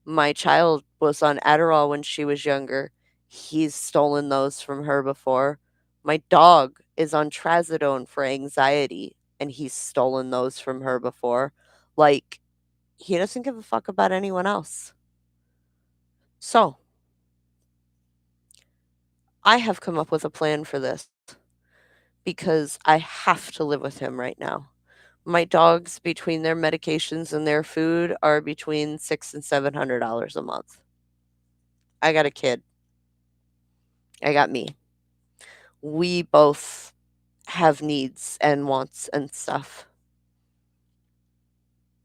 A: My child was on Adderall when she was younger. He's stolen those from her before. My dog is on trazodone for anxiety, and he's stolen those from her before. Like, he doesn't give a fuck about anyone else. So, I have come up with a plan for this because I have to live with him right now. My dogs, between their medications and their food, are between $600 and $700 a month. I got a kid. I got me. We both have needs and wants and stuff.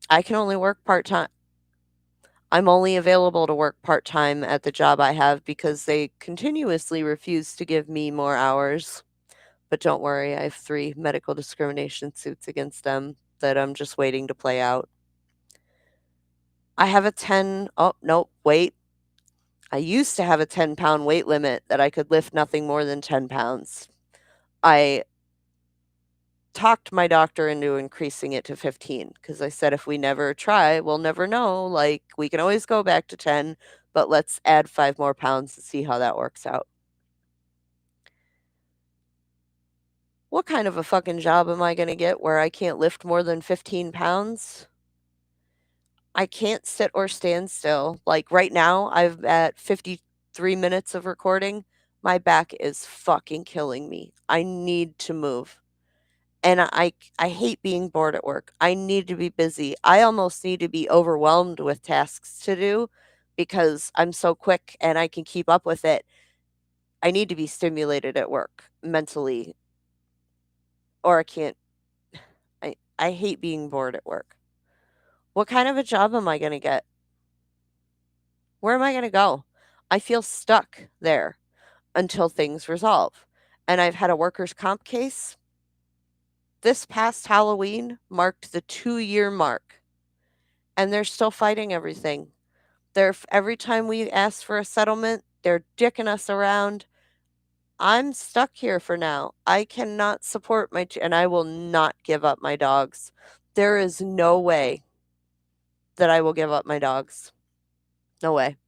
A: I can only work part-time. I'm only available to work part-time at the job I have because they continuously refuse to give me more hours. But don't worry, I have 3 medical discrimination suits against them that I'm just waiting to play out. I have a 10 oh, nope, wait. I used to have a 10-pound weight limit that I could lift nothing more than 10 pounds. I talked my doctor into increasing it to 15 because I said, if we never try, we'll never know. Like, we can always go back to 10, but let's add 5 more pounds to see how that works out. What kind of a fucking job am I going to get where I can't lift more than 15 pounds? I can't sit or stand still. Like right now, I'm at 53 minutes of recording. My back is fucking killing me. I need to move. And I hate being bored at work. I need to be busy. I almost need to be overwhelmed with tasks to do because I'm so quick and I can keep up with it. I need to be stimulated at work mentally or I can't. I hate being bored at work. What kind of a job am I going to get? Where am I going to go? I feel stuck there until things resolve. And I've had a workers' comp case. This past Halloween marked the 2-year mark, and they're still fighting everything. Every time we ask for a settlement, they're dicking us around. I'm stuck here for now. I cannot support and I will not give up my dogs. There is no way that I will give up my dogs. No way.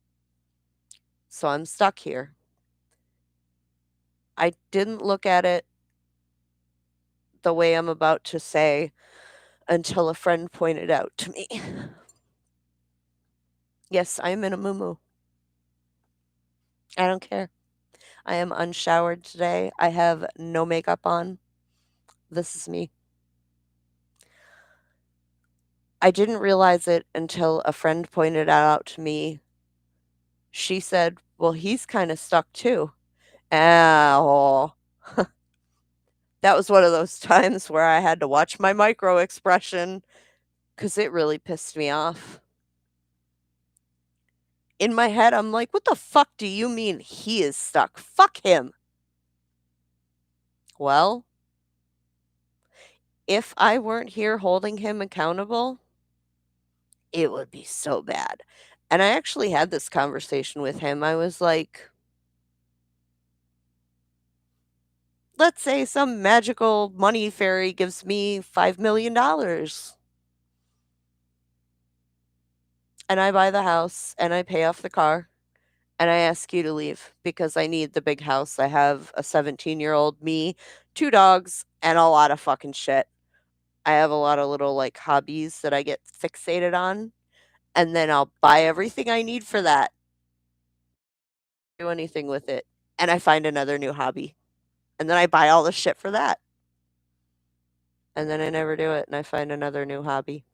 A: So I'm stuck here. I didn't look at it the way I'm about to say until a friend pointed out to me. Yes, I am in a muumuu. I don't care. I am unshowered today. I have no makeup on. This is me. I didn't realize it until a friend pointed it out to me. She said, "Well, he's kinda stuck too." Oh. That was one of those times where I had to watch my micro expression because it really pissed me off. In my head, I'm like, "What the fuck do you mean he is stuck? Fuck him." Well, if I weren't here holding him accountable, it would be so bad. And I actually had this conversation with him. I was like, let's say some magical money fairy gives me $5 million and I buy the house and I pay off the car and I ask you to leave because I need the big house. I have a 17-year-old me, 2 dogs, and a lot of fucking shit. I have a lot of little like hobbies that I get fixated on, and then I'll buy everything I need for that. Do anything with it. and I find another new hobby. And then I buy all the shit for that. And then I never do it and I find another new hobby.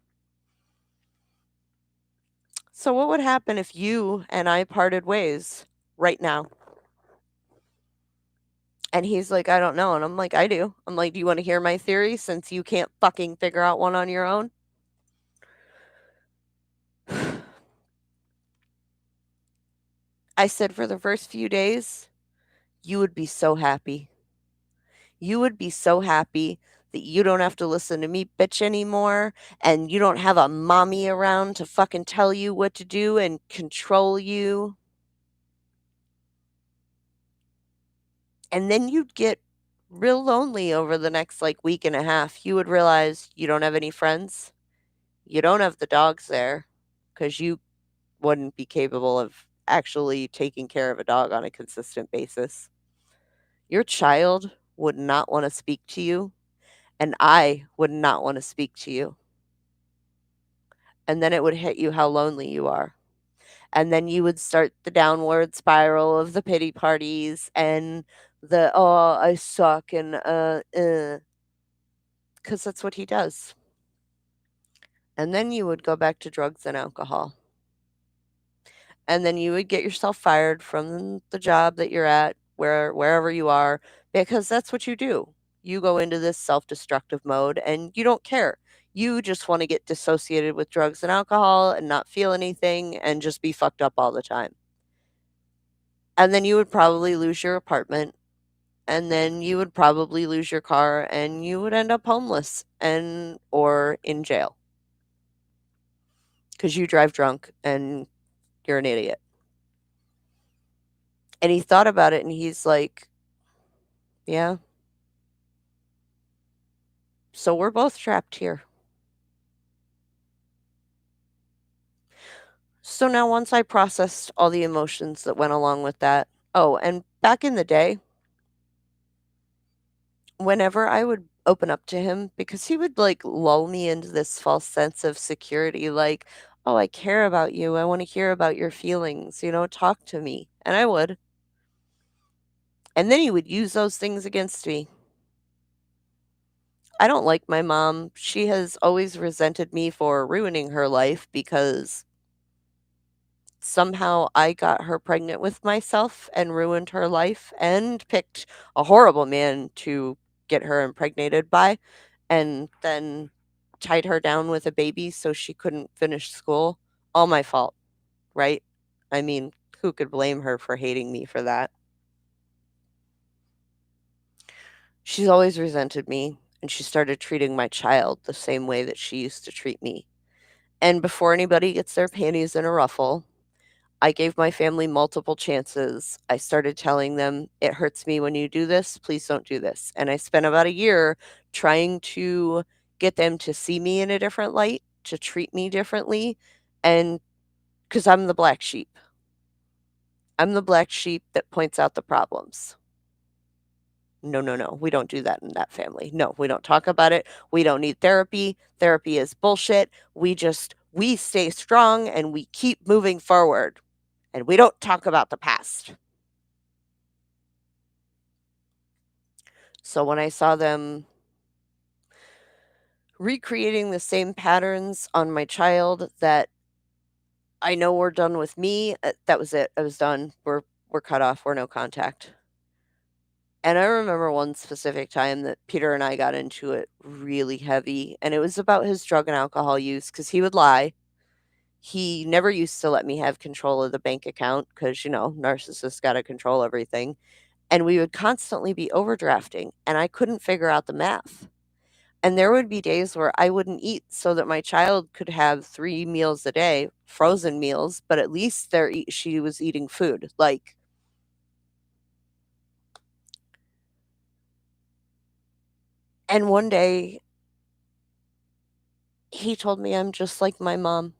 A: So what would happen if you and I parted ways right now? And he's like, "I don't know." And I'm like, "I do." I'm like, "Do you wanna hear my theory since you can't fucking figure out one on your own?" I said, "For the first few days, you would be so happy. You would be so happy that you don't have to listen to me bitch anymore, and you don't have a mommy around to fucking tell you what to do and control you." And then you'd get real lonely over the next, like, week and a half. You would realize you don't have any friends. You don't have the dogs there because you wouldn't be capable of actually taking care of a dog on a consistent basis. Your child would not wanna speak to you, and I would not wanna speak to you. And then it would hit you how lonely you are. And then you would start the downward spiral of the pity parties and the, "Oh, I suck," and, 'cause that's what he does. And then you would go back to drugs and alcohol. And then you would get yourself fired from the job that you're at, wherever you are, because that's what you do. You go into this self-destructive mode and you don't care. You just wanna get dissociated with drugs and alcohol and not feel anything and just be fucked up all the time. And then you would probably lose your apartment, and then you would probably lose your car, and you would end up homeless and or in jail because you drive drunk and you're an idiot. And he thought about it and he's like, "Yeah, so we're both trapped here." So now once I processed all the emotions that went along with that. Oh, and back in the day, whenever I would open up to him, because he would, like, lull me into this false sense of security, like, "Oh, I care about you. I wanna hear about your feelings, talk to me." And I would. And then he would use those things against me. I don't like my mom. She has always resented me for ruining her life because somehow I got her pregnant with myself and ruined her life and picked a horrible man to get her impregnated by, and then tied her down with a baby so she couldn't finish school. All my fault, right? I mean, who could blame her for hating me for that? She's always resented me, and she started treating my child the same way that she used to treat me. And before anybody gets their panties in a ruffle, I gave my family multiple chances. I started telling them, "It hurts me when you do this. Please don't do this." And I spent about a year trying to get them to see me in a different light, to treat me differently, and because 'cause I'm the black sheep. I'm the black sheep that points out the problems. No, no, no. We don't do that in that family. No, we don't talk about it. We don't need therapy. Therapy is bullshit. We stay strong and we keep moving forward. And we don't talk about the past. So when I saw them recreating the same patterns on my child that I know were done with me, that was it. I was done. We're cut off. We're no contact. And I remember one specific time that Peter and I got into it really heavy, and it was about his drug and alcohol use because he would lie. He never used to let me have control of the bank account because, narcissists gotta control everything, and we would constantly be overdrafting, and I couldn't figure out the math. And there would be days where I wouldn't eat so that my child could have 3 meals a day, frozen meals, but at least she was eating food, like. And one day, he told me I'm just like my mom.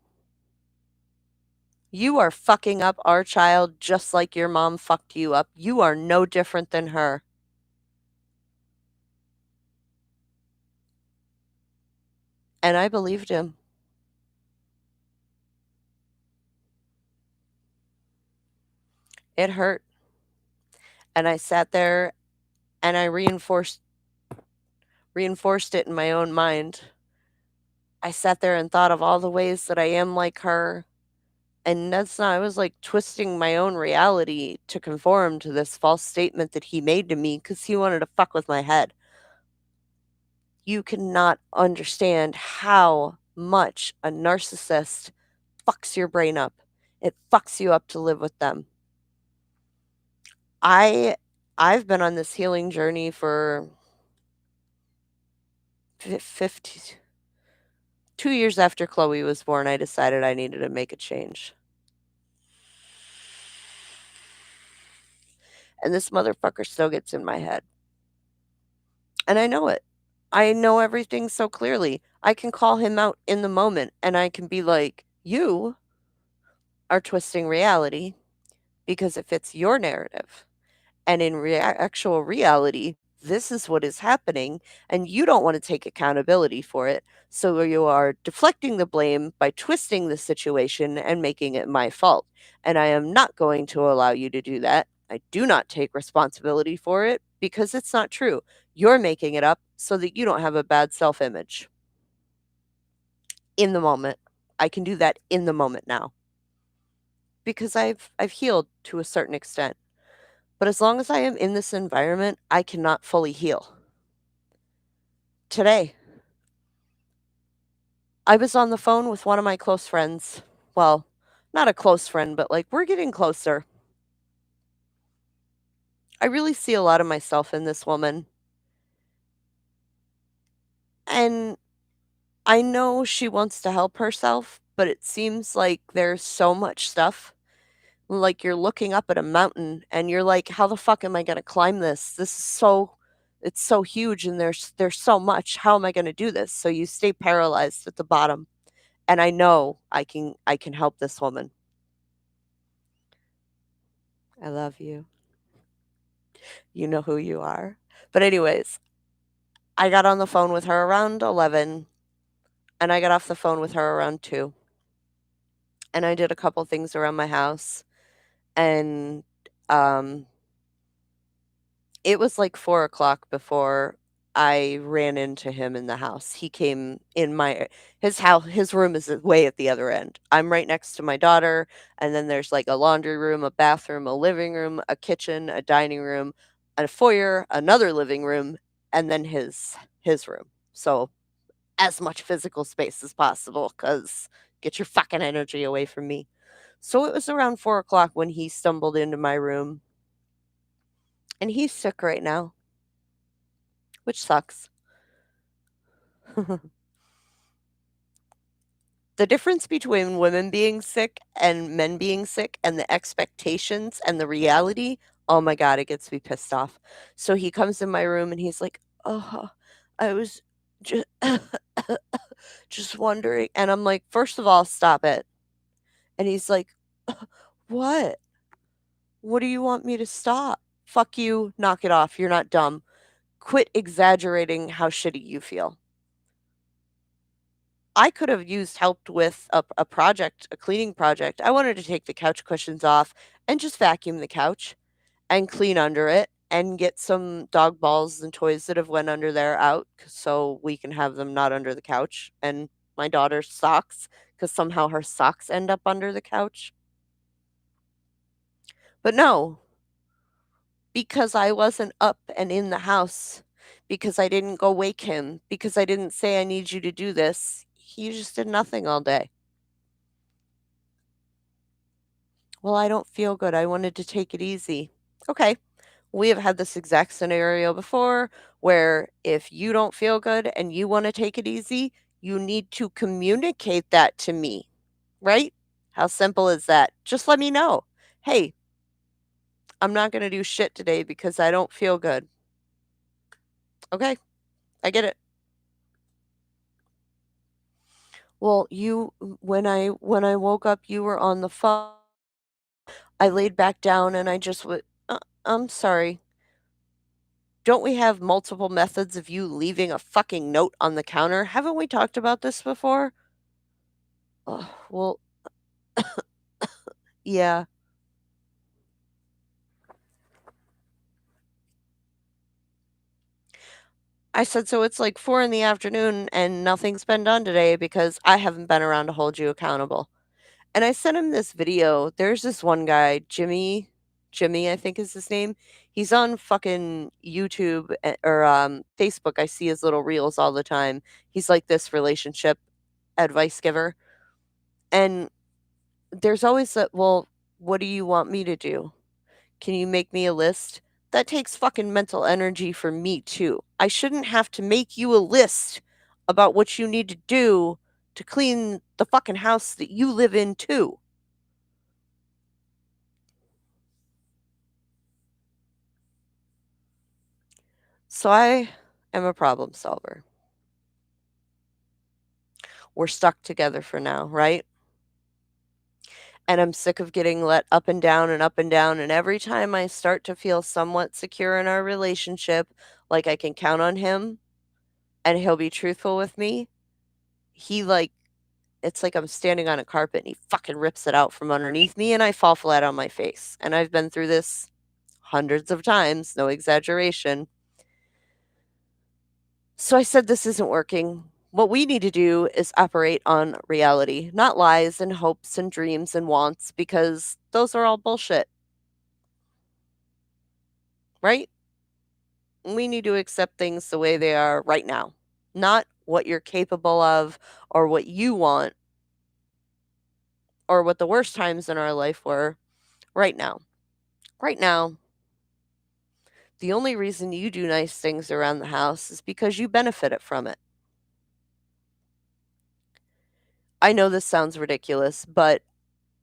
A: "You are fucking up our child just like your mom fucked you up. You are no different than her." And I believed him. It hurt. And I sat there and I reinforced it in my own mind. I sat there and thought of all the ways that I am like her. And that's not, I was like twisting my own reality to conform to this false statement that he made to me because he wanted to fuck with my head. You cannot understand how much a narcissist fucks your brain up. It fucks you up to live with them. I I've been on this healing journey for 50 2 years after Chloe was born. I decided I needed to make a change. And this motherfucker still gets in my head. And I know it. I know everything so clearly. I can call him out in the moment and I can be like, "You are twisting reality because it fits your narrative." And in actual reality, this is what is happening, and you don't want to take accountability for it. So you are deflecting the blame by twisting the situation and making it my fault. And I am not going to allow you to do that. I do not take responsibility for it because it's not true. You're making it up so that you don't have a bad self image in the moment. I can do that in the moment now because I've healed to a certain extent. But as long as I am in this environment, I cannot fully heal. Today, I was on the phone with one of my close friends. Well, not a close friend, but like we're getting closer. I really see a lot of myself in this woman. And I know she wants to help herself, but it seems like there's so much stuff. Like you're looking up at a mountain and you're like, how the fuck am I going to climb this? It's so huge and there's so much. How am I going to do this? So you stay paralyzed at the bottom. And I know I can help this woman. I love you. You know who you are. But anyways, I got on the phone with her around 11 and I got off the phone with her around 2. And I did a couple things around my house and um it was like 4 o'clock before I ran into him in the house. He came in my his house his room is way at the other end. I'm right next to my daughter, and then there's, like, a laundry room, a bathroom, a living room, a kitchen, a dining room, a foyer, another living room, and then his room. So, as much physical space as possible, cause get your fucking energy away from me. So, it was around 4 o'clock when he stumbled into my room, and he's sick right now, which sucks. The difference between women being sick and men being sick and the expectations and the reality, oh my god, it gets me pissed off. So he comes in my room and he's like, "Oh, I was just just wondering." And I'm like, "First of all, stop it." And he's like, "What? What do you want me to stop? Fuck you, knock it off. You're not dumb. Quit exaggerating how shitty you feel." I could have used help with a project, a cleaning project. I wanted to take the couch cushions off and just vacuum the couch and clean under it and get some dog balls and toys that have went under there out so we can have them not under the couch, and my daughter's socks because somehow her socks end up under the couch. But no, because I wasn't up and in the house, because I didn't go wake him, because I didn't say, "I need you to do this," he just did nothing all day. "Well, I don't feel good. I wanted to take it easy." Okay. We have had this exact scenario before where if you don't feel good and you want to take it easy, you need to communicate that to me, right? How simple is that? Just let me know. Hey, I'm not going to do shit today because I don't feel good. Okay, I get it. Well, when I woke up, you were on the phone. I laid back down and I just went, I'm sorry. Don't we have multiple methods of you leaving a fucking note on the counter? Haven't we talked about this before? Well, yeah. I said, "So it's like 4 in the afternoon and nothing's been done today because I haven't been around to hold you accountable." And I sent him this video. There's this one guy, Jimmy, I think is his name. He's on fucking YouTube or Facebook. I see his little reels all the time. He's like this relationship advice giver. And there's always that, well, what do you want me to do? Can you make me a list? That takes fucking mental energy for me too. I shouldn't have to make you a list about what you need to do to clean the fucking house that you live in too. So I am a problem solver. We're stuck together for now, right? And I'm sick of getting let up and down and up and down. And every time I start to feel somewhat secure in our relationship, like I can count on him and he'll be truthful with me, he like, it's like I'm standing on a carpet and he fucking rips it out from underneath me and I fall flat on my face. And I've been through this hundreds of times, no exaggeration. So I said, "This isn't working. What we need to do is operate on reality, not lies and hopes and dreams and wants, because those are all bullshit, right? We need to accept things the way they are right now, not what you're capable of or what you want or what the worst times in our life were right now. Right now, the only reason you do nice things around the house is because you benefited from it." I know this sounds ridiculous, but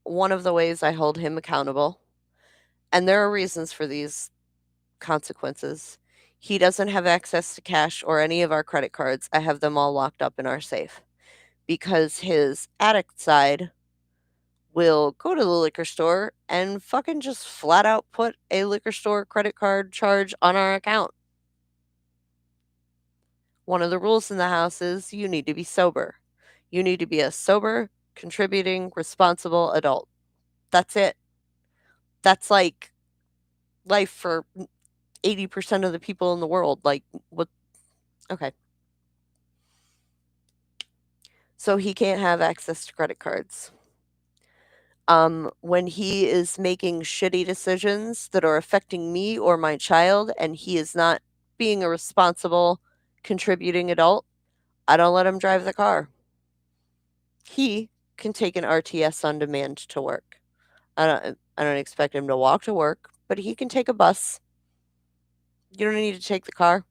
A: one of the ways I hold him accountable, and there are reasons for these consequences. He doesn't have access to cash or any of our credit cards. I have them all locked up in our safe because his addict side will go to the liquor store and fucking just flat out put a liquor store credit card charge on our account. One of the rules in the house is you need to be sober. You need to be a sober, contributing, responsible adult. That's it. That's like life for 80% of the people in the world. Like, what? Okay. So he can't have access to credit cards. When he is making shitty decisions that are affecting me or my child, and he is not being a responsible, contributing adult, I don't let him drive the car. He can take an RTS on demand to work. I don't expect him to walk to work, but he can take a bus. You don't need to take the car.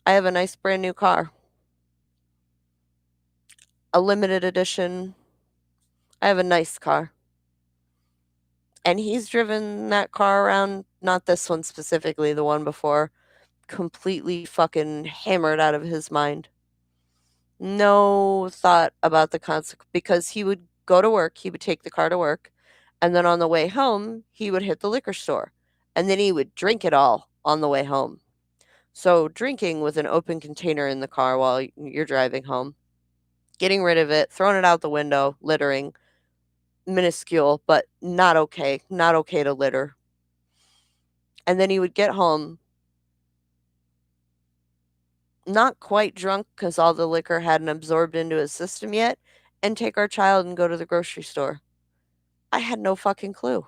A: I have a nice brand new car, a limited edition. I have a nice car. And he's driven that car around, not this one specifically, the one before, completely fucking hammered out of his mind. No thought about the consequence because he would go to work, he would take the car to work, and then on the way home, he would hit the liquor store, and then he would drink it all on the way home. So, drinking with an open container in the car while you're driving home, getting rid of it, throwing it out the window, littering, minuscule, but not okay. Not okay to litter. And then he would get home, not quite drunk because all the liquor hadn't absorbed into his system yet, and take our child and go to the grocery store. I had no fucking clue.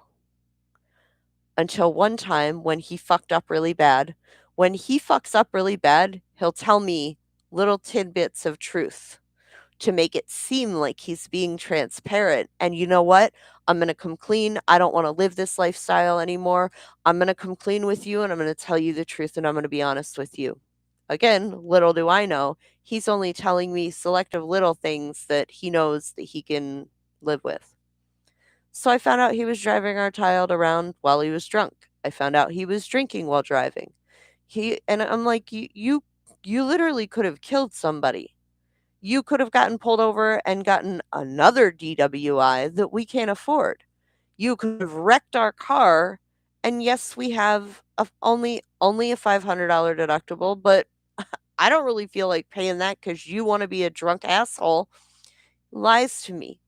A: Until one time when he fucked up really bad. When he fucks up really bad, he'll tell me little tidbits of truth to make it seem like he's being transparent. And you know what? I'm going to come clean. I don't want to live this lifestyle anymore. I'm going to come clean with you and I'm going to tell you the truth and I'm going to be honest with you. Again, little do I know, he's only telling me selective little things that he knows that he can live with. So I found out he was driving our child around while he was drunk. I found out he was drinking while driving. And I'm like, you literally could have killed somebody. You could have gotten pulled over and gotten another DWI that we can't afford. You could have wrecked our car, and yes, we have only a $500 deductible, but I don't really feel like paying that because you want to be a drunk asshole. Lies to me.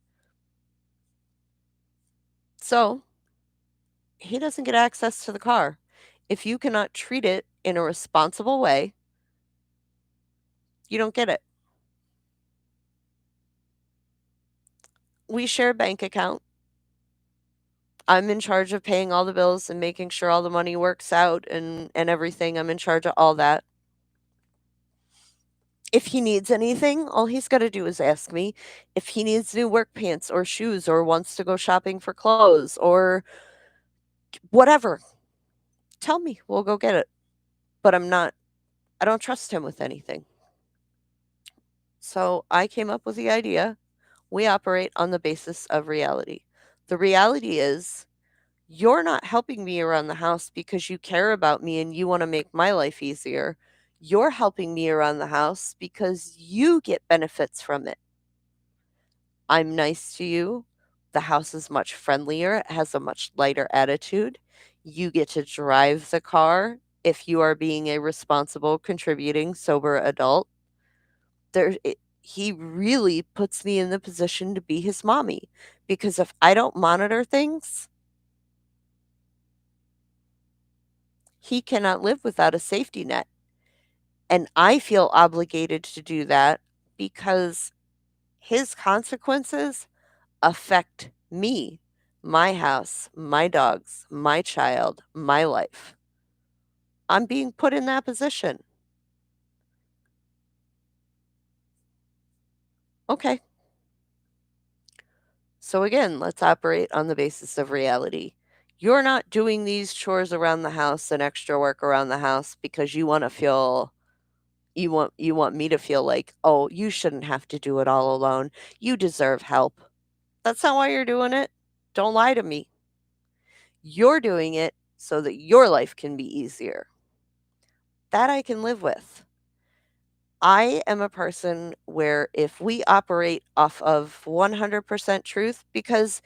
A: So he doesn't get access to the car. If you cannot treat it in a responsible way, You don't get it. We share a bank account. I'm in charge of paying all the bills and making sure all the money works out and everything. I'm in charge of all that. If he needs anything, all he's got to do is ask me. If he needs new work pants or shoes or wants to go shopping for clothes or whatever, tell me. We'll go get it. But I don't trust him with anything. So I came up with the idea. We operate on the basis of reality. The reality is you're not helping me around the house because you care about me and you want to make my life easier. You're helping me around the house because you get benefits from it. I'm nice to you. The house is much friendlier. It has a much lighter attitude. You get to drive the car if you are being a responsible, contributing, sober adult. He really puts me in the position to be his mommy because if I don't monitor things, he cannot live without a safety net. And I feel obligated to do that because his consequences affect me, my house, my dogs, my child, my life. I'm being put in that position. Okay. So again, let's operate on the basis of reality. You're not doing these chores around the house and extra work around the house because you want me to feel like, "Oh, you shouldn't have to do it all alone. You deserve help." That's not why you're doing it. Don't lie to me. You're doing it so that your life can be easier. That I can live with. I am a person where if we operate off of 100% truth, because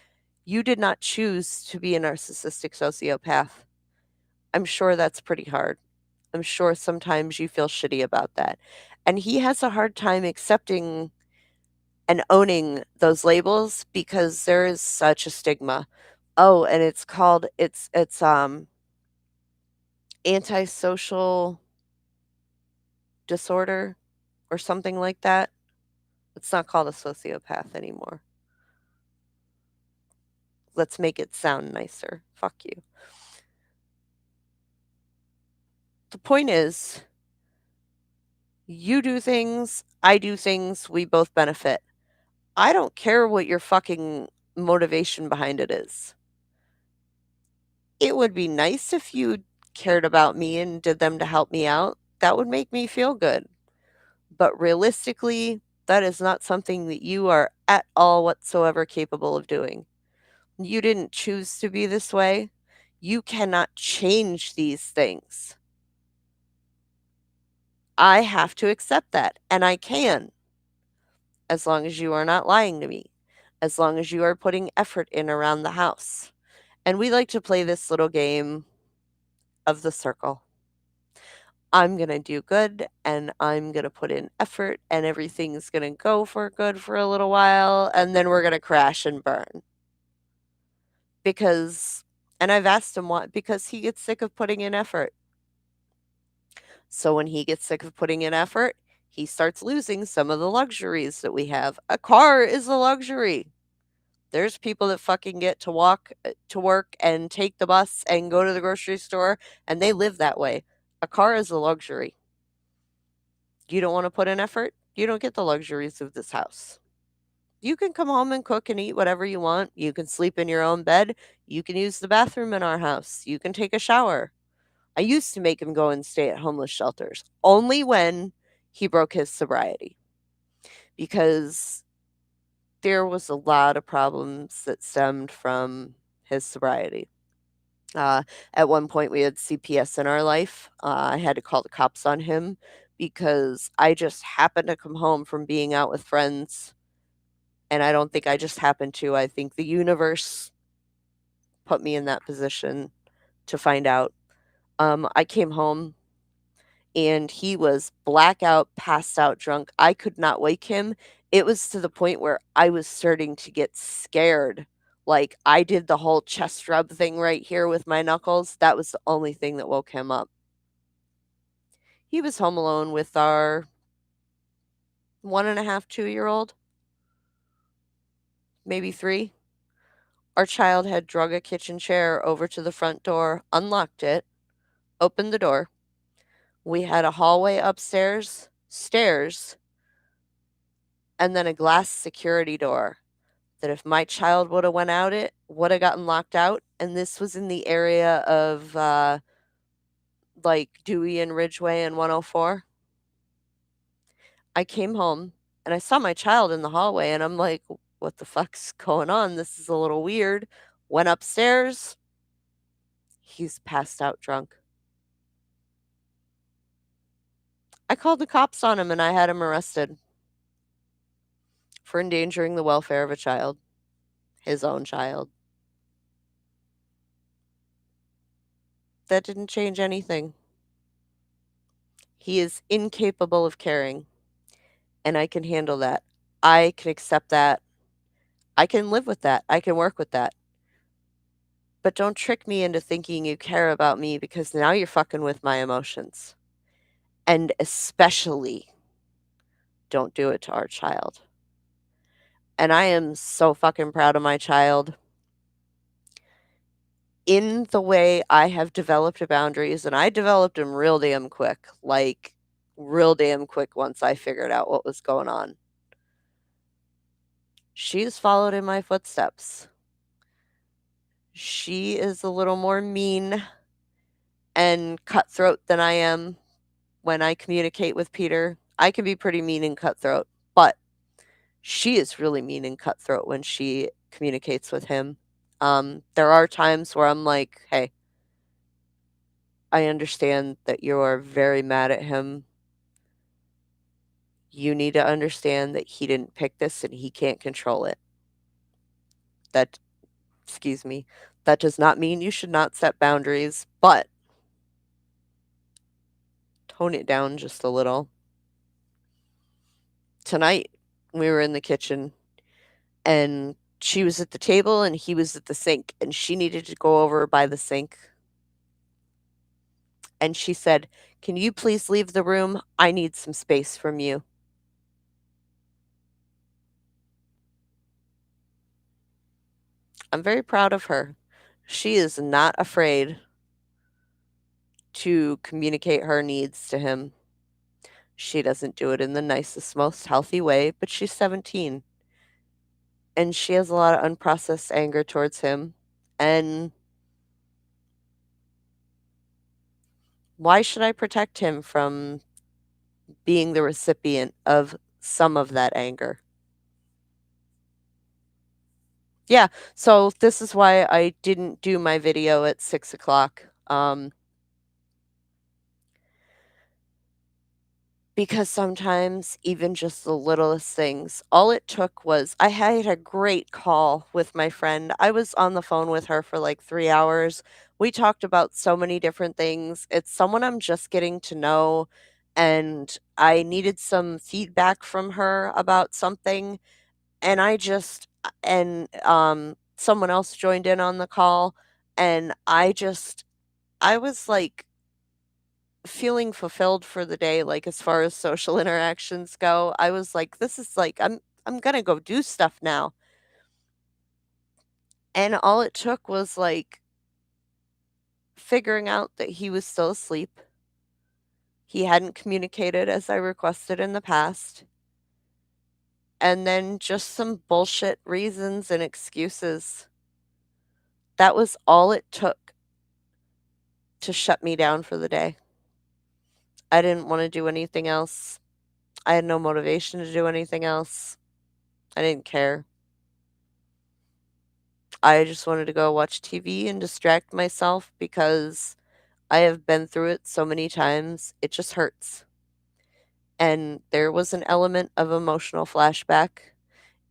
A: you did not choose to be a narcissistic sociopath, I'm sure that's pretty hard. I'm sure sometimes you feel shitty about that. And he has a hard time accepting and owning those labels because there is such a stigma. Oh, and it's antisocial disorder or something like that. It's not called a sociopath anymore. Let's make it sound nicer. Fuck you. The point is, you do things, I do things, we both benefit. I don't care what your fucking motivation behind it is. It would be nice if you cared about me and did them to help me out. That would make me feel good. But realistically, that is not something that you are at all whatsoever capable of doing. You didn't choose to be this way. You cannot change these things. I have to accept that, and I can, as long as you are not lying to me, as long as you are putting effort in around the house. And we like to play this little game of the circle. I'm going to do good and I'm going to put in effort and everything's going to go for good for a little while and then we're going to crash and burn. Because, and I've asked him why, because he gets sick of putting in effort. So when he gets sick of putting in effort, he starts losing some of the luxuries that we have. A car is a luxury. There's people that fucking get to walk to work and take the bus and go to the grocery store and they live that way. A car is a luxury. You don't want to put in effort? You don't get the luxuries of this house. You can come home and cook and eat whatever you want. You can sleep in your own bed. You can use the bathroom in our house. You can take a shower. I used to make him go and stay at homeless shelters only when he broke his sobriety because there was a lot of problems that stemmed from his sobriety. Uh, at one point, we had CPS in our life. I had to call the cops on him because I just happened to come home from being out with friends. And I don't think I just happened to. I think the universe put me in that position to find out. I came home and he was blackout, passed out, drunk. I could not wake him. It was to the point where I was starting to get scared. Like I did the whole chest rub thing right here with my knuckles. That was the only thing that woke him up. He was home alone with our 1.5, 2-year-old, maybe 3. Our child had drug a kitchen chair over to the front door, unlocked it, opened the door. We had a hallway upstairs, stairs, and then a glass security door that if my child would have went out it, would have gotten locked out, and this was in the area of, like, Dewey and Ridgeway and 104. I came home, and I saw my child in the hallway, and I'm like, "What the fuck's going on? This is a little weird." Went upstairs, he's passed out drunk. I called the cops on him, and I had him arrested for endangering the welfare of a child, his own child. That didn't change anything. He is incapable of caring, and I can handle that. I can accept that. I can live with that. I can work with that. But don't trick me into thinking you care about me because now you're fucking with my emotions. And especially don't do it to our child. And I am so fucking proud of my child in the way I have developed boundaries, and I developed them real damn quick, like real damn quick once I figured out what was going on. She's followed in my footsteps. She is a little more mean and cutthroat than I am when I communicate with Peter. I can be pretty mean and cutthroat, but she is really mean and cutthroat when she communicates with him. There are times where I'm like, "Hey, I understand that you are very mad at him. You need to understand that he didn't pick this and he can't control it. That, excuse me, that does not mean you should not set boundaries, but tone it down just a little." Tonight, we were in the kitchen and she was at the table and he was at the sink and she needed to go over by the sink. And she said, "Can you please leave the room? I need some space from you." I'm very proud of her. She is not afraid to communicate her needs to him. She doesn't do it in the nicest, most healthy way, but she's 17 and she has a lot of unprocessed anger towards him. And why should I protect him from being the recipient of some of that anger? Yeah, so this is why I didn't do my video at 6 o'clock. Because sometimes even just the littlest things, all it took was I had a great call with my friend. I was on the phone with her for like 3 hours. We talked about so many different things. It's someone I'm just getting to know, and I needed some feedback from her about something, and someone else joined in on the call, and I was like feeling fulfilled for the day, like, as far as social interactions go. I was like, "This is like I'm gonna go do stuff now." And all it took was, like, figuring out that he was still asleep. He hadn't communicated as I requested in the past, and then just some bullshit reasons and excuses. That was all it took to shut me down for the day. I didn't wanna do anything else. I had no motivation to do anything else. I didn't care. I just wanted to go watch TV and distract myself because I have been through it so many times, it just hurts. And there was an element of emotional flashback.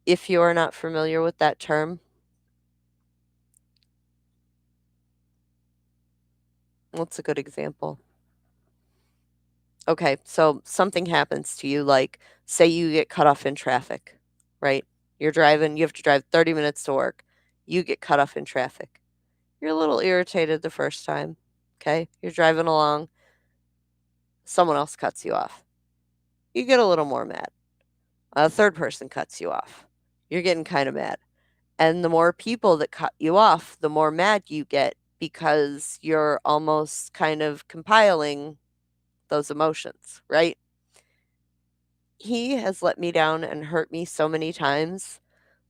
A: If you are not familiar with that term, what's a good example? Okay, so something happens to you, like, say you get cut off in traffic, right? You're driving, you have to drive 30 minutes to work. You get cut off in traffic. You're a little irritated the first time, okay? You're driving along, someone else cuts you off. You get a little more mad. A third person cuts you off. You're getting kind of mad. And the more people that cut you off, the more mad you get because you're almost kind of compiling those emotions, right? He has let me down and hurt me so many times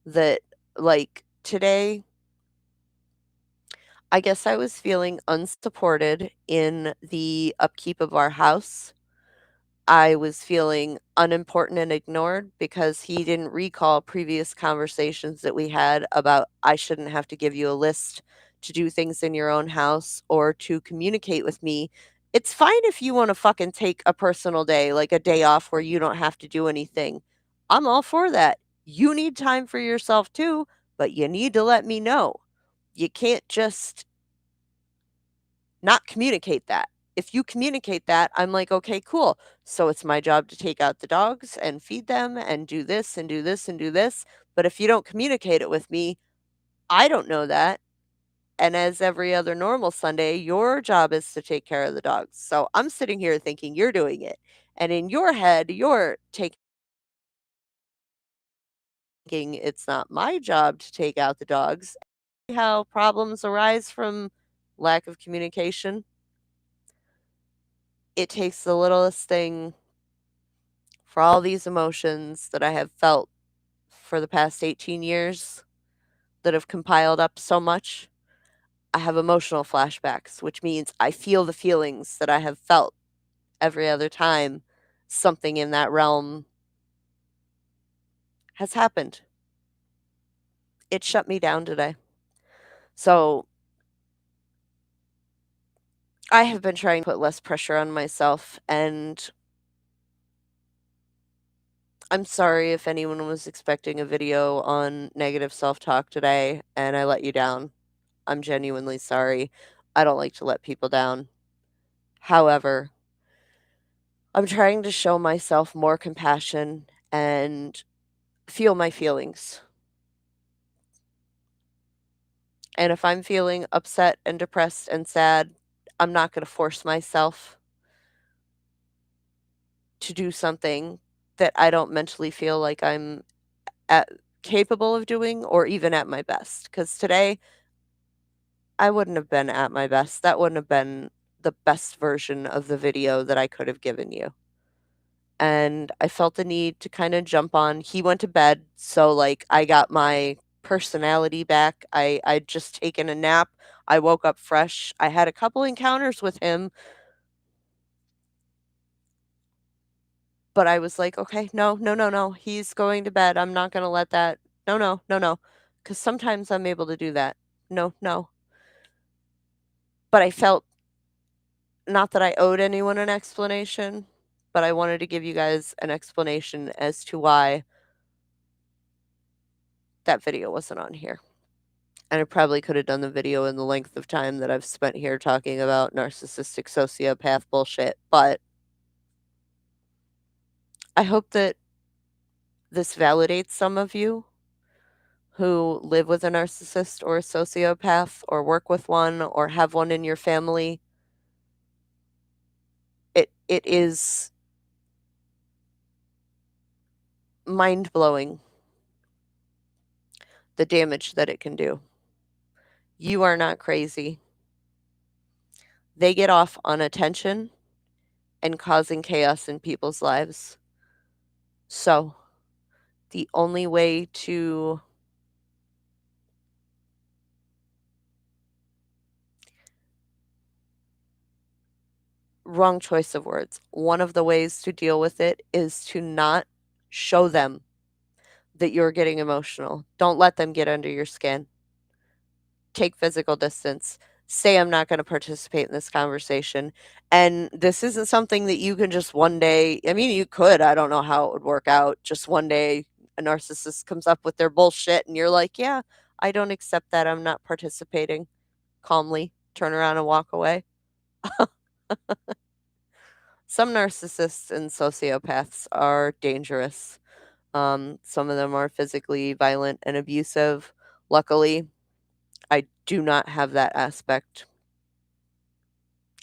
A: that, like, today, I guess I was feeling unsupported in the upkeep of our house. I was feeling unimportant and ignored because he didn't recall previous conversations that we had about I shouldn't have to give you a list to do things in your own house or to communicate with me. It's fine if you want to fucking take a personal day, like a day off where you don't have to do anything. I'm all for that. You need time for yourself too, but you need to let me know. You can't just not communicate that. If you communicate that, I'm like, "Okay, cool. So it's my job to take out the dogs and feed them and do this and do this and do this." But if you don't communicate it with me, I don't know that. And as every other normal Sunday, your job is to take care of the dogs. So I'm sitting here thinking you're doing it. And in your head, you're thinking it's not my job to take out the dogs. How problems arise from lack of communication. It takes the littlest thing for all these emotions that I have felt for the past 18 years that have compiled up so much. I have emotional flashbacks, which means I feel the feelings that I have felt every other time something in that realm has happened. It shut me down today. So I have been trying to put less pressure on myself, and I'm sorry if anyone was expecting a video on negative self talk today and I let you down. I'm genuinely sorry. I don't like to let people down. However, I'm trying to show myself more compassion and feel my feelings. And if I'm feeling upset and depressed and sad, I'm not going to force myself to do something that I don't mentally feel like I'm at, capable of doing or even at my best. Because today, I wouldn't have been at my best. That wouldn't have been the best version of the video that I could have given you. And I felt the need to kinda jump on. He went to bed, so, like, I got my personality back. I'd just taken a nap. I woke up fresh. I had a couple encounters with him, but I was like, "Okay, no, no, no, no. He's going to bed. I'm not gonna let that no, no, no, no." Because sometimes I'm able to do that. No, no. But I felt not that I owed anyone an explanation, but I wanted to give you guys an explanation as to why that video wasn't on here. And I probably could have done the video in the length of time that I've spent here talking about narcissistic sociopath bullshit, but I hope that this validates some of you who live with a narcissist or a sociopath or work with one or have one in your family. It is mind-blowing the damage that it can do. You are not crazy. They get off on attention and causing chaos in people's lives. So, the only way to wrong choice of words. One of the ways to deal with it is to not show them that you're getting emotional. Don't let them get under your skin. Take physical distance. Say, I'm not going to participate in this conversation. And this isn't something that you can just one day, I mean, you could, I don't know how it would work out. Just one day, a narcissist comes up with their bullshit, and you're like, yeah, I don't accept that. I'm not participating. Calmly turn around and walk away. Some narcissists and sociopaths are dangerous. Some of them are physically violent and abusive. Luckily, I do not have that aspect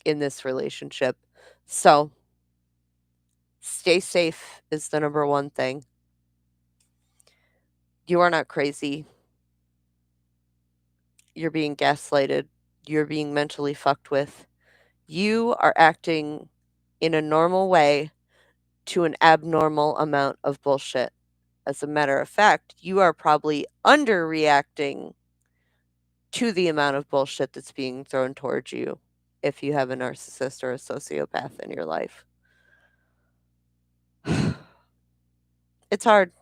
A: in this relationship. So, stay safe is the number one thing. You are not crazy. You're being gaslighted. You're being mentally fucked with. You are acting in a normal way to an abnormal amount of bullshit. As a matter of fact, you are probably underreacting to the amount of bullshit that's being thrown towards you if you have a narcissist or a sociopath in your life. It's hard.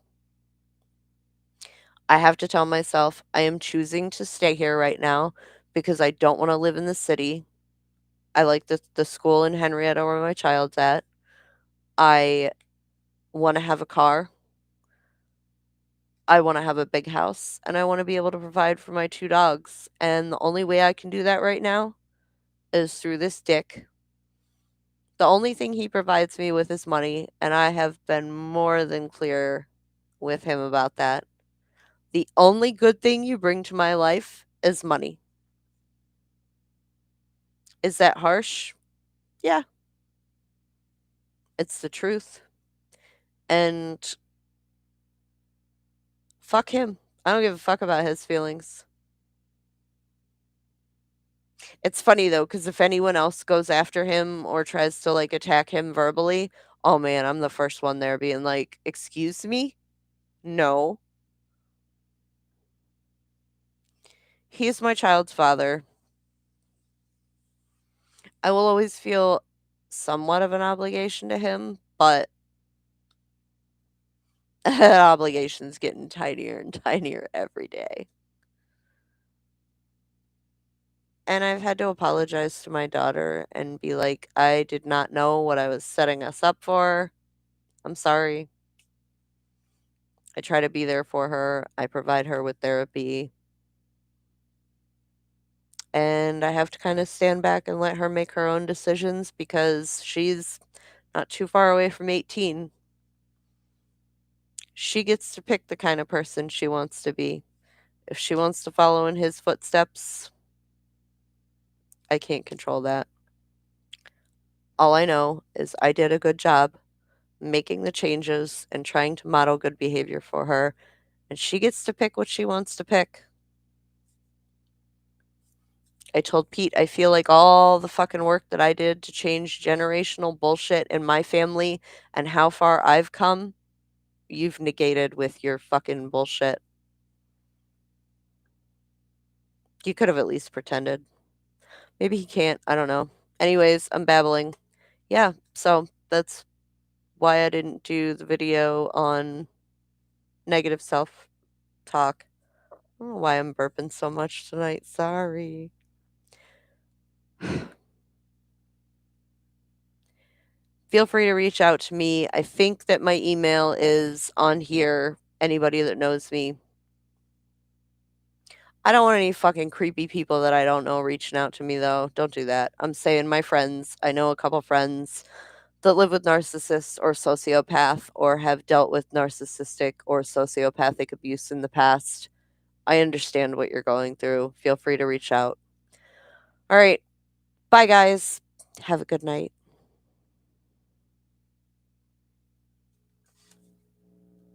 A: I have to tell myself I am choosing to stay here right now because I don't want to live in the city. I like the school in Henrietta where my child's at. I want to have a car. I want to have a big house and I want to be able to provide for my 2 dogs. And the only way I can do that right now is through this dick. The only thing he provides me with is money, and I have been more than clear with him about that. The only good thing you bring to my life is money. Is that harsh? Yeah, it's the truth. And fuck him. I don't give a fuck about his feelings. It's funny though, because if anyone else goes after him or tries to like attack him verbally, oh man, I'm the first one there being like, "Excuse me? No." He's my child's father. I will always feel somewhat of an obligation to him, but that obligation's getting tinier and tinier every day. And I've had to apologize to my daughter and be like, "I did not know what I was setting us up for. I'm sorry." I try to be there for her. I provide her with therapy. And I have to kind of stand back and let her make her own decisions because she's not too far away from 18. She gets to pick the kind of person she wants to be. If she wants to follow in his footsteps, I can't control that. All I know is I did a good job making the changes and trying to model good behavior for her, and she gets to pick what she wants to pick. I told Pete I feel like all the fucking work that I did to change generational bullshit in my family and how far I've come, you've negated with your fucking bullshit. You could have at least pretended. Maybe he can't. I don't know. Anyways, I'm babbling. Yeah, so that's why I didn't do the video on negative self talk. I don't know why I'm burping so much tonight. Sorry. Feel free to reach out to me. I think that my email is on here. Anybody that knows me. I don't want any fucking creepy people that I don't know reaching out to me, though. Don't do that. I'm saying my friends. I know a couple friends that live with narcissists or sociopath or have dealt with narcissistic or sociopathic abuse in the past. I understand what you're going through. Feel free to reach out. All right. Bye, guys. Have a good night.